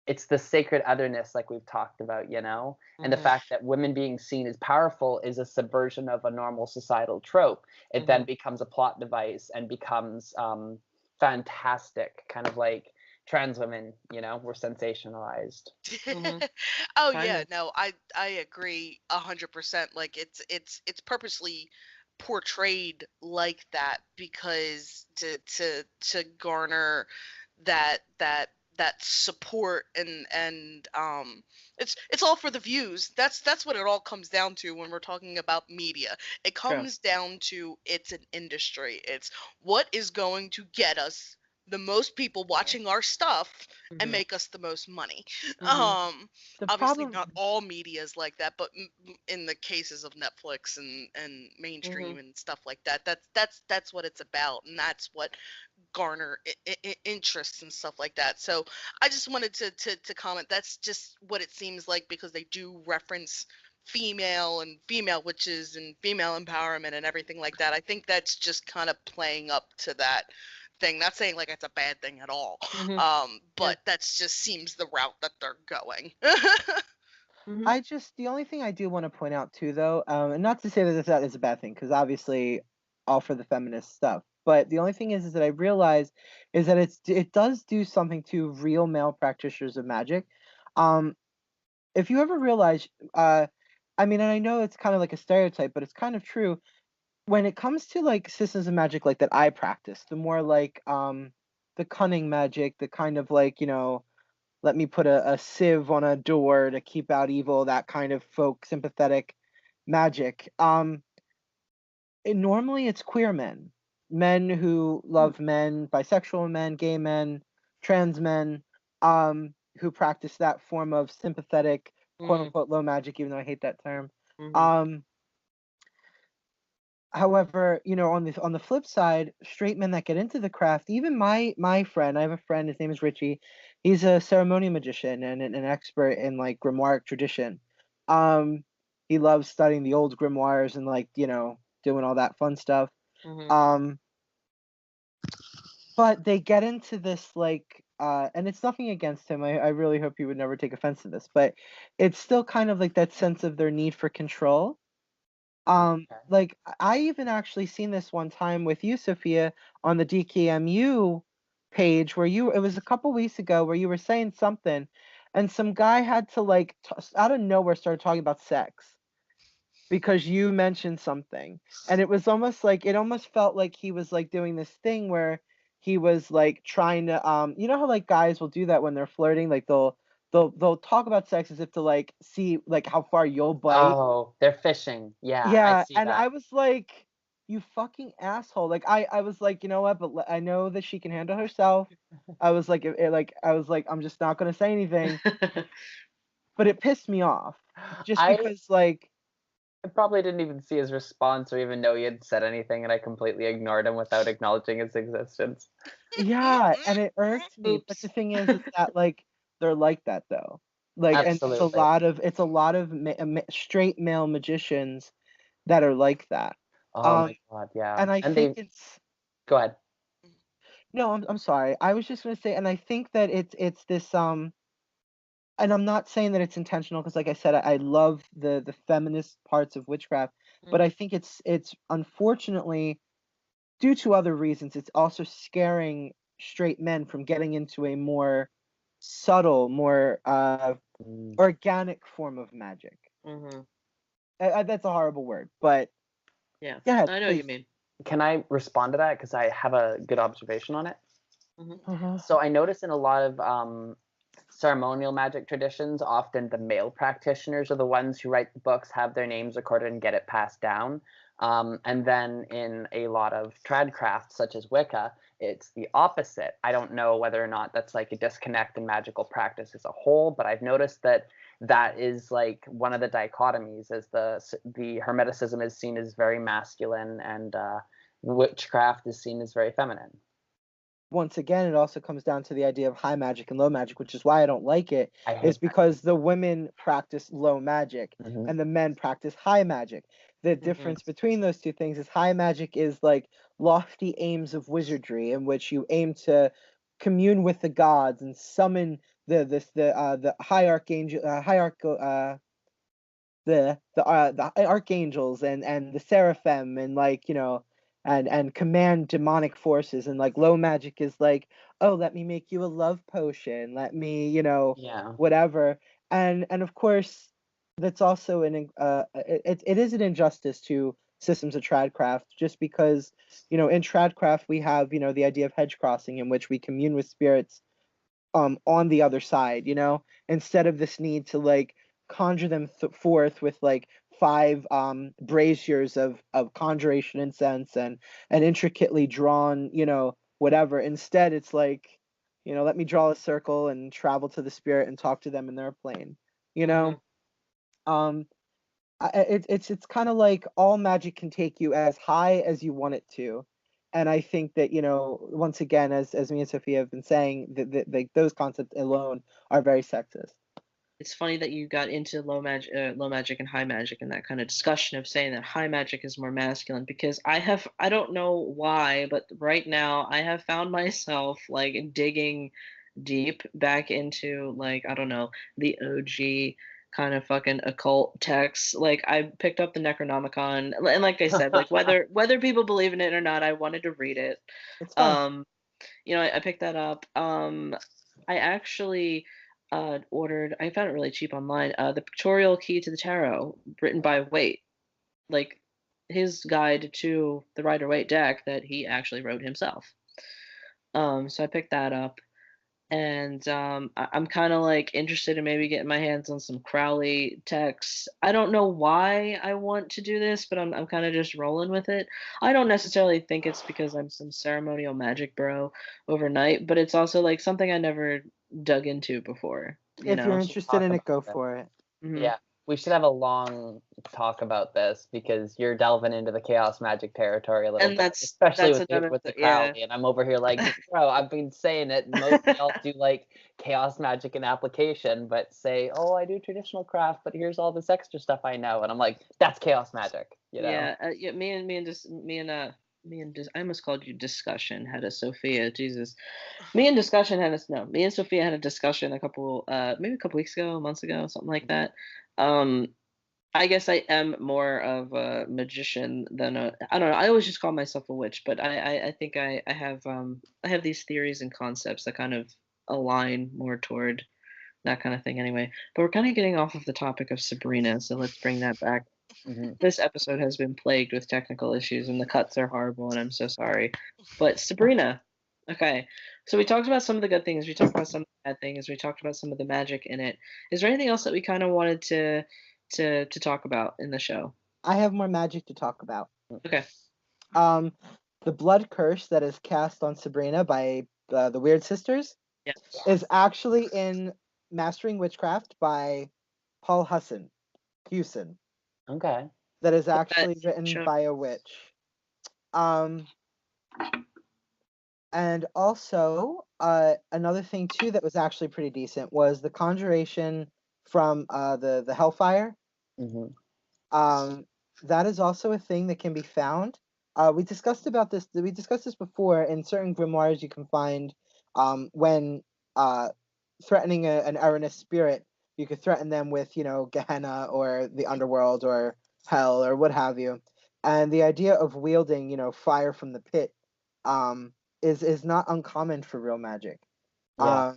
it's the sacred otherness, like we've talked about, and the fact that women being seen as powerful is a subversion of a normal societal trope. It then becomes a plot device and becomes fantastic, kind of like trans women, were sensationalized. Oh yeah, no, I agree 100%. Like it's purposely portrayed like that because to garner that support, and it's all for the views. That's what it all comes down to when we're talking about media. It comes down to, it's an industry. It's what is going to get us the most people watching our stuff and make us the most money. The Obviously problem, not all media is like that, but in the cases of Netflix and mainstream and stuff like that, that's what it's about, and that's what garner interest and stuff like that. So I just wanted to comment. That's just what it seems like, because they do reference female witches and female empowerment and everything like that. I think that's just kind of playing up to that thing. Not saying like it's a bad thing at all, but that's just seems the route that they're going. the only thing I do want to point out too, though, and not to say that that is a bad thing, because obviously all for the feminist stuff, but the only thing is that I realize is that it does do something to real male practitioners of magic. If you ever realize, I mean, and I know it's kind of like a stereotype, but it's kind of true. When it comes to like systems of magic like that I practice, the more like the cunning magic, the kind of like, let me put a sieve on a door to keep out evil, that kind of folk sympathetic magic. Normally it's queer men who love men, bisexual men, gay men, trans men, who practice that form of sympathetic, quote unquote, low magic, even though I hate that term. However, on the flip side, straight men that get into the craft, even my friend, I have a friend, his name is Richie. He's a ceremonial magician and an expert in like grimoire tradition. He loves studying the old grimoires and like, doing all that fun stuff. But they get into this like and it's nothing against him. I really hope he would never take offense to this, but it's still kind of like that sense of their need for control. Like I even actually seen this one time with you, Sophia, on the DKMU page where it was a couple weeks ago where you were saying something, and some guy had to like out of nowhere started talking about sex because you mentioned something, and it was almost like it almost felt like he was like doing this thing where he was like trying to you know how like guys will do that when they're flirting, like they'll talk about sex as if to like see like how far you'll bite. Oh, they're fishing. Yeah, I Yeah, see and that. I was like, you fucking asshole. Like I was like, you know what? But I know that she can handle herself. I was like, I was like, I'm just not gonna say anything. But it pissed me off, just I because like, probably didn't even see his response or even know he had said anything, and I completely ignored him without acknowledging his existence. yeah, and it irked me. But the Oops. thing is that like they're like that though. Like, and Absolutely. it's a lot of straight male magicians that are like that. Oh my God, yeah. And I And think they it's go ahead. no, I'm sorry. I was just gonna say, and I think that it's this and I'm not saying that it's intentional because, like I said, I love the feminist parts of witchcraft, but I think it's unfortunately due to other reasons, it's also scaring straight men from getting into a more subtle, more organic form of magic. That's a horrible word, but Yeah, yeah, I know what you mean. Can I respond to that? Because I have a good observation on it. Uh-huh. So I notice in a lot of ceremonial magic traditions, often the male practitioners are the ones who write the books, have their names recorded, and get it passed down. And then in a lot of tradcraft, such as Wicca, it's the opposite. I don't know whether or not that's like a disconnect in magical practice as a whole, but I've noticed that that is like one of the dichotomies, as the Hermeticism is seen as very masculine, and witchcraft is seen as very feminine. Once again, it also comes down to the idea of high magic and low magic, which is why I don't like it, is because the women practice low magic and the men practice high magic. The difference between those two things is high magic is like lofty aims of wizardry in which you aim to commune with the gods and summon the high archangel the archangels and the seraphim and like and command demonic forces, and like low magic is like, oh, let me make you a love potion, let me whatever. And of course that's also it is an injustice to systems of tradcraft, just because in tradcraft we have the idea of hedge crossing, in which we commune with spirits on the other side, instead of this need to like conjure them forth with like 5 braziers of conjuration incense and an intricately drawn, whatever. Instead, it's like, let me draw a circle and travel to the spirit and talk to them in their plane. Um, it's kind of like all magic can take you as high as you want it to. And I think that, once again, as me and Sophia have been saying, that like those concepts alone are very sexist. It's funny that you got into low magic and high magic and that kind of discussion of saying that high magic is more masculine, because I don't know why, but right now I have found myself like digging deep back into, like, I don't know, the OG kind of fucking occult texts. Like, I picked up the Necronomicon, and like I said, like whether people believe in it or not, I wanted to read it. It's fun. I picked that up. I actually ordered. I found it really cheap online. The Pictorial Key to the Tarot, written by Waite, like his guide to the Rider-Waite deck that he actually wrote himself. So I picked that up, and I'm kind of like interested in maybe getting my hands on some Crowley texts. I don't know why I want to do this, but I'm kind of just rolling with it. I don't necessarily think it's because I'm some ceremonial magic bro overnight, but it's also like something I never dug into before. If you're We should interested talk in it, about go that. for it. Mhm. Yeah, we should have a long talk about this because you're delving into the chaos magic territory a little And bit, that's especially with another with the yeah. Crowley. And I'm over here like, bro, I've been saying it. Most y'all do like chaos magic and application, but say, oh, I do traditional craft, but here's all this extra stuff I know, and I'm like, that's chaos magic, Yeah, yeah. I almost called you discussion. Had a Sophia, Jesus. Me and discussion had a no. Me and Sophia had a discussion maybe a couple weeks ago, months ago, something like that. Um, I guess I am more of a magician than I don't know. I always just call myself a witch, but I think I have these theories and concepts that kind of align more toward that kind of thing anyway. But we're kind of getting off of the topic of Sabrina, so let's bring that back. hmm This episode has been plagued with technical issues, and the cuts are horrible, and I'm so sorry. But Sabrina, okay. So we talked about some of the good things. We talked about some of the bad things. We talked about some of the magic in it. Is there anything else that we kind of wanted to talk about in the show? I have more magic to talk about. Okay. The blood curse that is cast on Sabrina by the Weird Sisters Yes. is actually in Mastering Witchcraft by Paul Husson. Okay. That is That actually written show. by a witch. And also, another thing too that was actually pretty decent was the conjuration from the Hellfire. hmm That is also a thing that can be found. We discussed this before. In certain grimoires, you can find when threatening an erroneous spirit, you could threaten them with, Gehenna or the underworld or hell or what have you. And the idea of wielding, fire from the pit, is not uncommon for real magic. Yeah.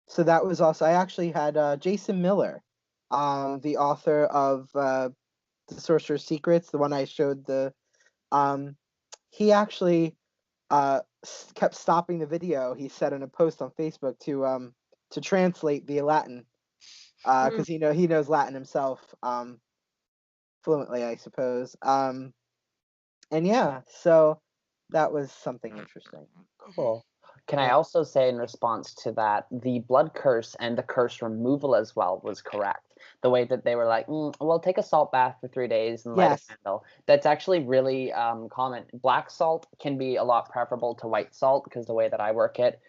So that was also, I actually had Jason Miller, the author of the Sorcerer's Secrets, the one I showed he actually kept stopping the video. He said in a post on Facebook to translate the Latin, because he knows Latin himself, fluently, I suppose. And yeah, so that was something interesting. Cool. Can I Yeah. also say in response to that, the blood curse and the curse removal as well was correct. The way that they were like, well, take a salt bath for 3 days and light Yes. a candle. That's actually really common. Black salt can be a lot preferable to white salt because the way that I work it,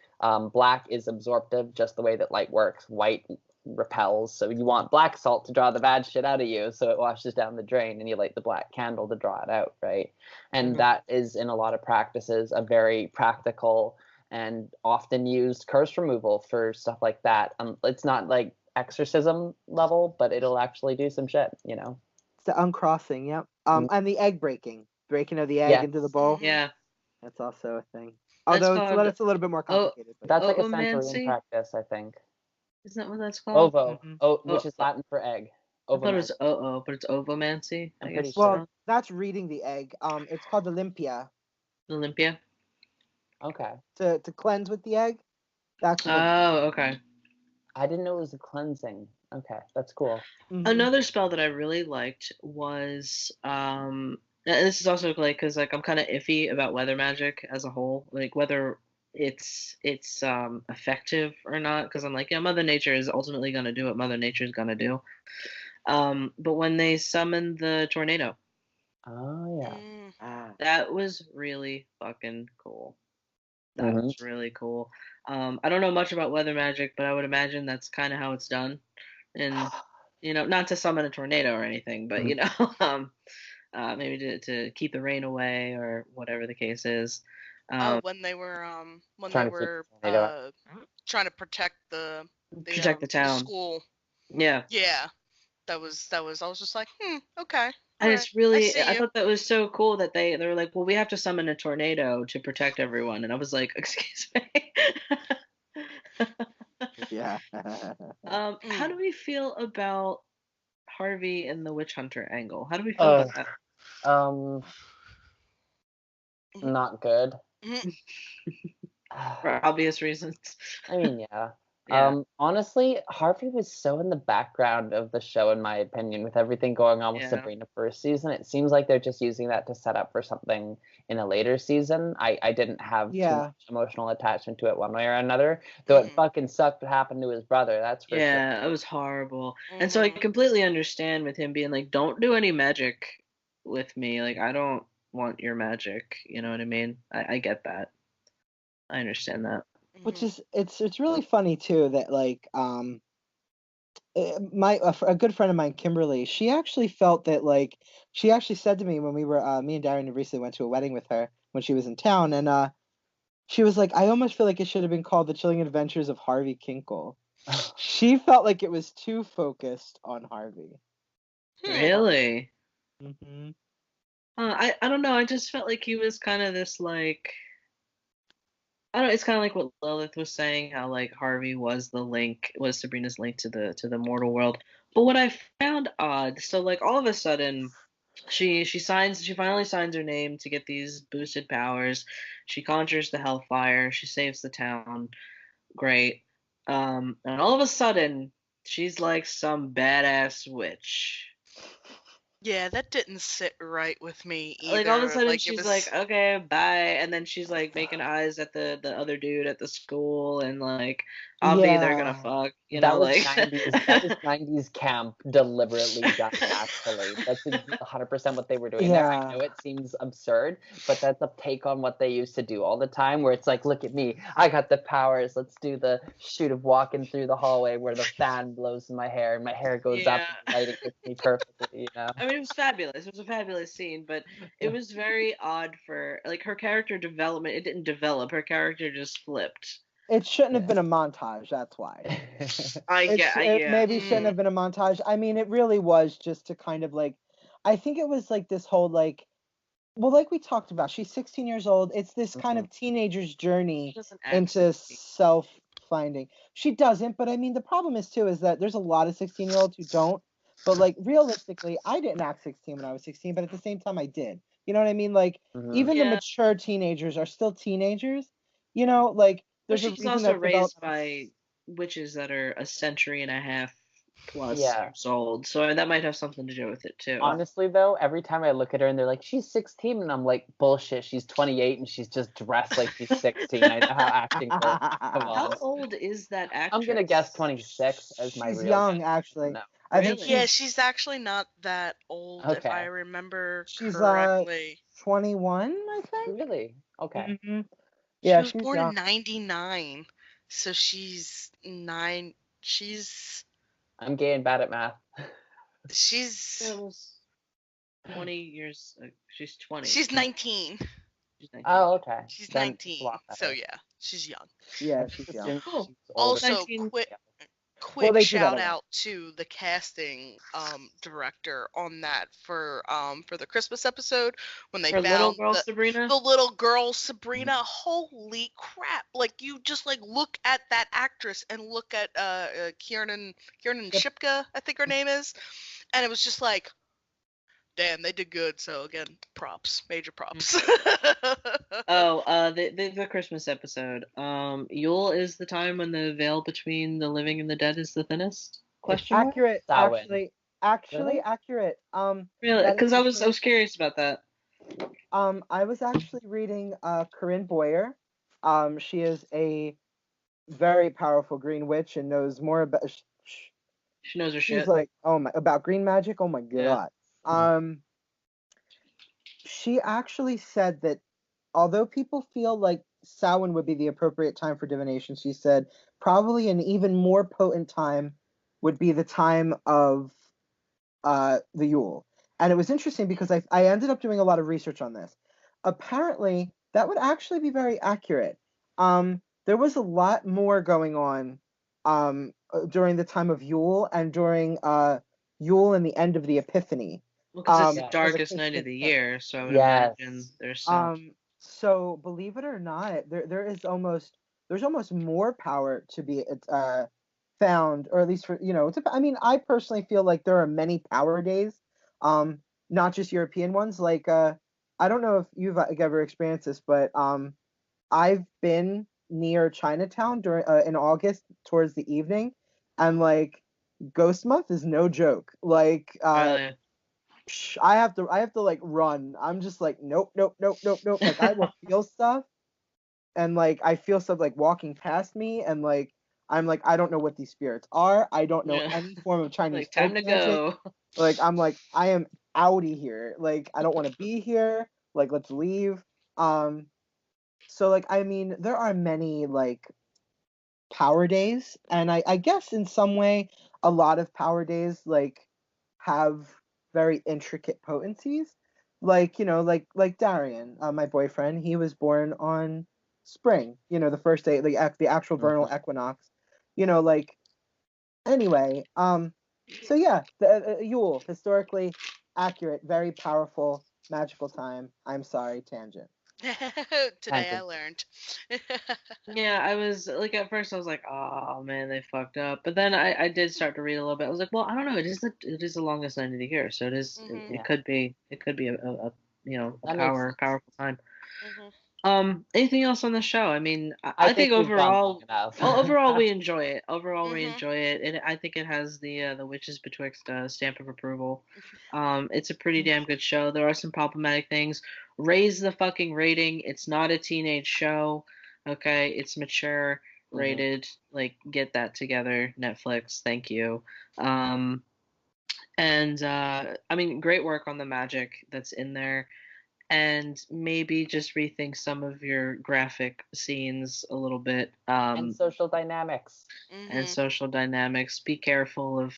black is absorptive, just the way that light works. White repels. So you want black salt to draw the bad shit out of you, so it washes down the drain, and you light the black candle to draw it out, right? And that is in a lot of practices a very practical and often used curse removal for stuff like that. It's not like exorcism level, but it'll actually do some shit, It's the uncrossing, yep. And the egg breaking of the egg Yeah. into the bowl. Yeah. That's also a thing. That's Although called it's a little bit more complicated. But That's like a Santorini oomancy. practice, I think. Isn't that what that's called? Ovo, which is Latin for egg. I thought it was Ovomancy. but it's ovomancy. I'm I pretty guess. sure. Well, that's reading the egg. It's called Olympia. Olympia. Okay. To cleanse with the egg. That's what Oh, okay. I didn't know it was a cleansing. Okay, that's cool. Another spell that I really liked was and this is also like because like I'm kind of iffy about weather magic as a whole, like whether it's effective or not. Because I'm like, yeah, Mother Nature is ultimately gonna do what Mother Nature is gonna do. But when they summoned the tornado, Oh yeah. that was really fucking cool. That Mhm. was really cool. I don't know much about weather magic, but I would imagine that's kind of how it's done. And not to summon a tornado or anything, but maybe to keep the rain away or whatever the case is. When they were Trying to keep the tornado. trying to protect the Protect the town. school. Yeah. Yeah. That was I was just like, okay. And All it's right, really, I I see you. thought that was so cool that they were like, well, we have to summon a tornado to protect everyone. And I was like, excuse me. Yeah. How do we feel about Harvey and the witch hunter angle? How do we feel about that? Not good. For obvious reasons. I mean, yeah. Yeah. Honestly, Harvey was so in the background of the show, in my opinion, with everything going on with Yeah. Sabrina first season. It seems like they're just using that to set up for something in a later season. I didn't have too much emotional attachment to it one way or another, though it fucking sucked what happened to his brother, that's for sure. Yeah, it was horrible. And so I completely understand with him being like, don't do any magic with me. Like, I don't want your magic. You know what I mean? I get that. I understand that. Which is it's really funny too that like a good friend of mine, Kimberly, she actually felt that like she actually said to me when we were me and Darren recently went to a wedding with her when she was in town, and she was like, I almost feel like it should have been called The Chilling Adventures of Harvey Kinkle. She felt like it was too focused on Harvey. Really? Mm-hmm. I don't know. I just felt like he was kind of this like I don't know. It's kind of like what Lilith was saying, how like Harvey was Sabrina's link to the mortal world. But what I found odd, so like all of a sudden, she finally signs her name to get these boosted powers. She conjures the hellfire. She saves the town. Great. And all of a sudden, she's like some badass witch. Yeah, that didn't sit right with me either. Like all of a sudden Like, it she's was... like, okay, bye, and then she's like making eyes at the other dude at the school, and like, obviously they're gonna fuck, That was like 90s. That was 90s camp deliberately done. Actually, that's 100% what they were doing there. I know it seems absurd, but that's a take on what they used to do all the time. Where it's like, look at me, I got the powers. Let's do the shoot of walking through the hallway where the fan blows in my hair and my hair goes up and the lighting hits me perfectly. You know. I mean, it was fabulous. It was a fabulous scene, but it was very odd for like her character development. It didn't develop. Her character just flipped. It shouldn't have been a montage. That's why. It maybe shouldn't have been a montage. I mean, it really was just to kind of like, I think it was like this whole like, well, like we talked about, she's 16 years old. It's this kind of teenager's journey into self-finding. She doesn't, but I mean, the problem is too is that there's a lot of 16-year-olds who don't. But like realistically, I didn't act 16 when I was 16, but at the same time, I did. You know what I mean? Like even the mature teenagers are still teenagers. You know, like there's a reason also raised by witches that are a century and a half plus years old, so that might have something to do with it too. Honestly, though, every time I look at her and they're like, she's 16, and I'm like, bullshit, she's 28 and she's just dressed like she's 16. I know how acting works. Come on. How old is that actress? I'm gonna guess 26 as my real. She's young, actually. No. I think she's actually not that old, if I remember she's, correctly. 21, I think. Really? Okay. Mm-hmm. Yeah, she was born in 99, so she's 9. I'm gay and bad at math. She's 20 years. She's 20. She's 19. She's 19. Oh, okay. She's 19. So yeah, she's young. Yeah, she's young. Cool. Also, quick shout out to the casting director on that for the Christmas episode when they found the little girl Sabrina. Holy crap, like you just like look at that actress and look at Kiernan Shipka, I think her name is, and it was just like, damn, they did good. So again, props, major props. The Christmas episode. Yule is the time when the veil between the living and the dead is the thinnest? Question mark? Accurate, Samhain. actually Really? accurate. Really? that is Because I the was case. curious about that. I was actually reading Corinne Boyer. She is a very powerful green witch and knows more about. She knows her She's shit. like, oh my, about green magic. Oh my Yeah. god. She actually said that although people feel like Samhain would be the appropriate time for divination, she said probably an even more potent time would be the time of the Yule. And it was interesting because I ended up doing a lot of research on this. Apparently, that would actually be very accurate. There was a lot more going on during the time of Yule and during Yule and the end of the Epiphany. Well, because it's Yeah. the For darkest night of Christmas the time. year, so I would Yes. imagine there's some. So believe it or not, there's almost more power to be found, or at least for I mean, I personally feel like there are many power days, not just European ones. Like I don't know if you've ever experienced this, but I've been near Chinatown during in August towards the evening, and like Ghost Month is no joke. Like Really? I have to like run. I'm just like nope, nope, nope, nope, nope. Like I will feel stuff, and like I feel stuff like walking past me, and like I'm like I don't know what these spirits are. I don't know Yeah. any form of Chinese Like, time folk to magic. go. Like I'm like I am outie here. Like I don't want to be here. Like let's leave. So like I mean there are many like power days, and I guess in some way a lot of power days like have very intricate potencies. Like like Darian, my boyfriend, he was born on spring. The first day, the actual vernal equinox. Like anyway. So yeah, the Yule, historically accurate, very powerful, magical time. I'm sorry, tangent. Today I learned. Yeah, I was like at first I was like, oh man, they fucked up. But then I did start to read a little bit. I was like, well, I don't know. It is the longest night of the year, so it is Mhm. it could be a That makes sense. powerful time. Mhm. Anything else on the show? I mean, I think think we've gone long overall, enough. overall we enjoy it. Overall we Mhm. enjoy it. I think it has the Witches Betwixt stamp of approval. It's a pretty damn good show. There are some problematic things. Raise the fucking rating. It's not a teenage show. Okay, it's mature, rated. Like, get that together, Netflix. Thank you. And I mean, great work on the magic that's in there, and maybe just rethink some of your graphic scenes a little bit. And social dynamics. And Mhm. social dynamics. Be careful of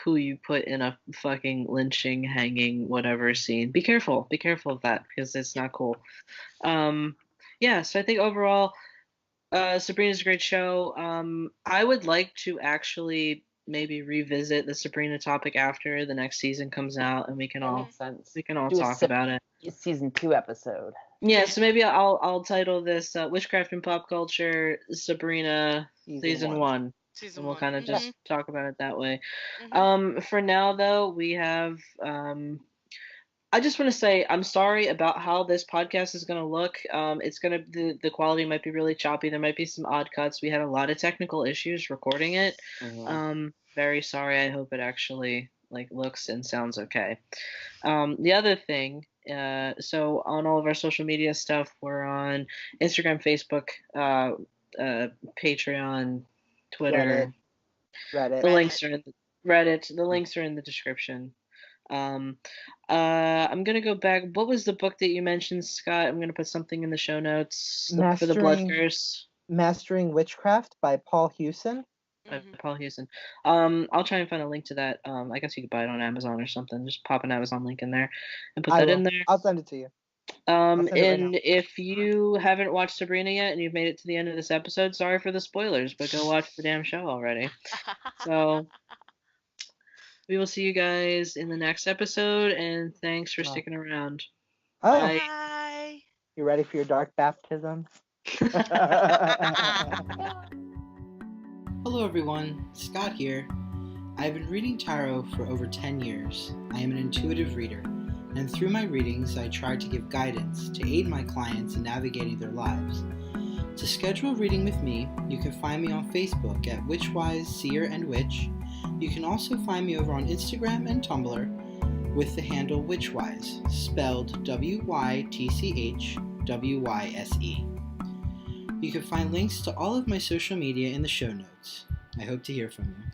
who you put in a fucking lynching, hanging, whatever scene. Be careful. Be careful of that because it's not cool. Yeah, so I think overall, Sabrina's a great show. I would like to actually maybe revisit the Sabrina topic after the next season comes out, and we can That all makes sense. talk about it. Season 2 episode. Yeah, so maybe I'll title this Witchcraft and Pop Culture Sabrina Season 1. And Season we'll 1. kind of just talk about it that way. Mhm. For now though, we have I just want to say I'm sorry about how this podcast is going to look. It's going to the quality might be really choppy. There might be some odd cuts. We had a lot of technical issues recording it. Very sorry. I hope it actually like looks and sounds okay. The other thing, so on all of our social media stuff, we're on Instagram, Facebook, Patreon, Twitter. Reddit. The links are in the Reddit. The links are in the description. I'm gonna go back. What was the book that you mentioned, Scott? I'm gonna put something in the show notes. The book for the Blood Curse. Mastering Witchcraft by Paul Hewson. Paul Hewson. I'll try and find a link to that. I guess you could buy it on Amazon or something. Just pop an Amazon link in there and put that in there. I'll send it to you. And right now. if you haven't watched Sabrina yet and you've made it to the end of this episode, sorry for the spoilers, but go watch the damn show already. So we will see you guys in the next episode, and thanks for sticking around. Oh, Bye. You ready for your dark baptism? Hello everyone, Scott here. I have been reading tarot for over 10 years. I am an intuitive reader, and through my readings I try to give guidance to aid my clients in navigating their lives. To schedule a reading with me, you can find me on Facebook at WytchWyse, Seer, and Witch. You can also find me over on Instagram and Tumblr with the handle WytchWyse, spelled WYTCHWYSE. You can find links to all of my social media in the show notes. I hope to hear from you.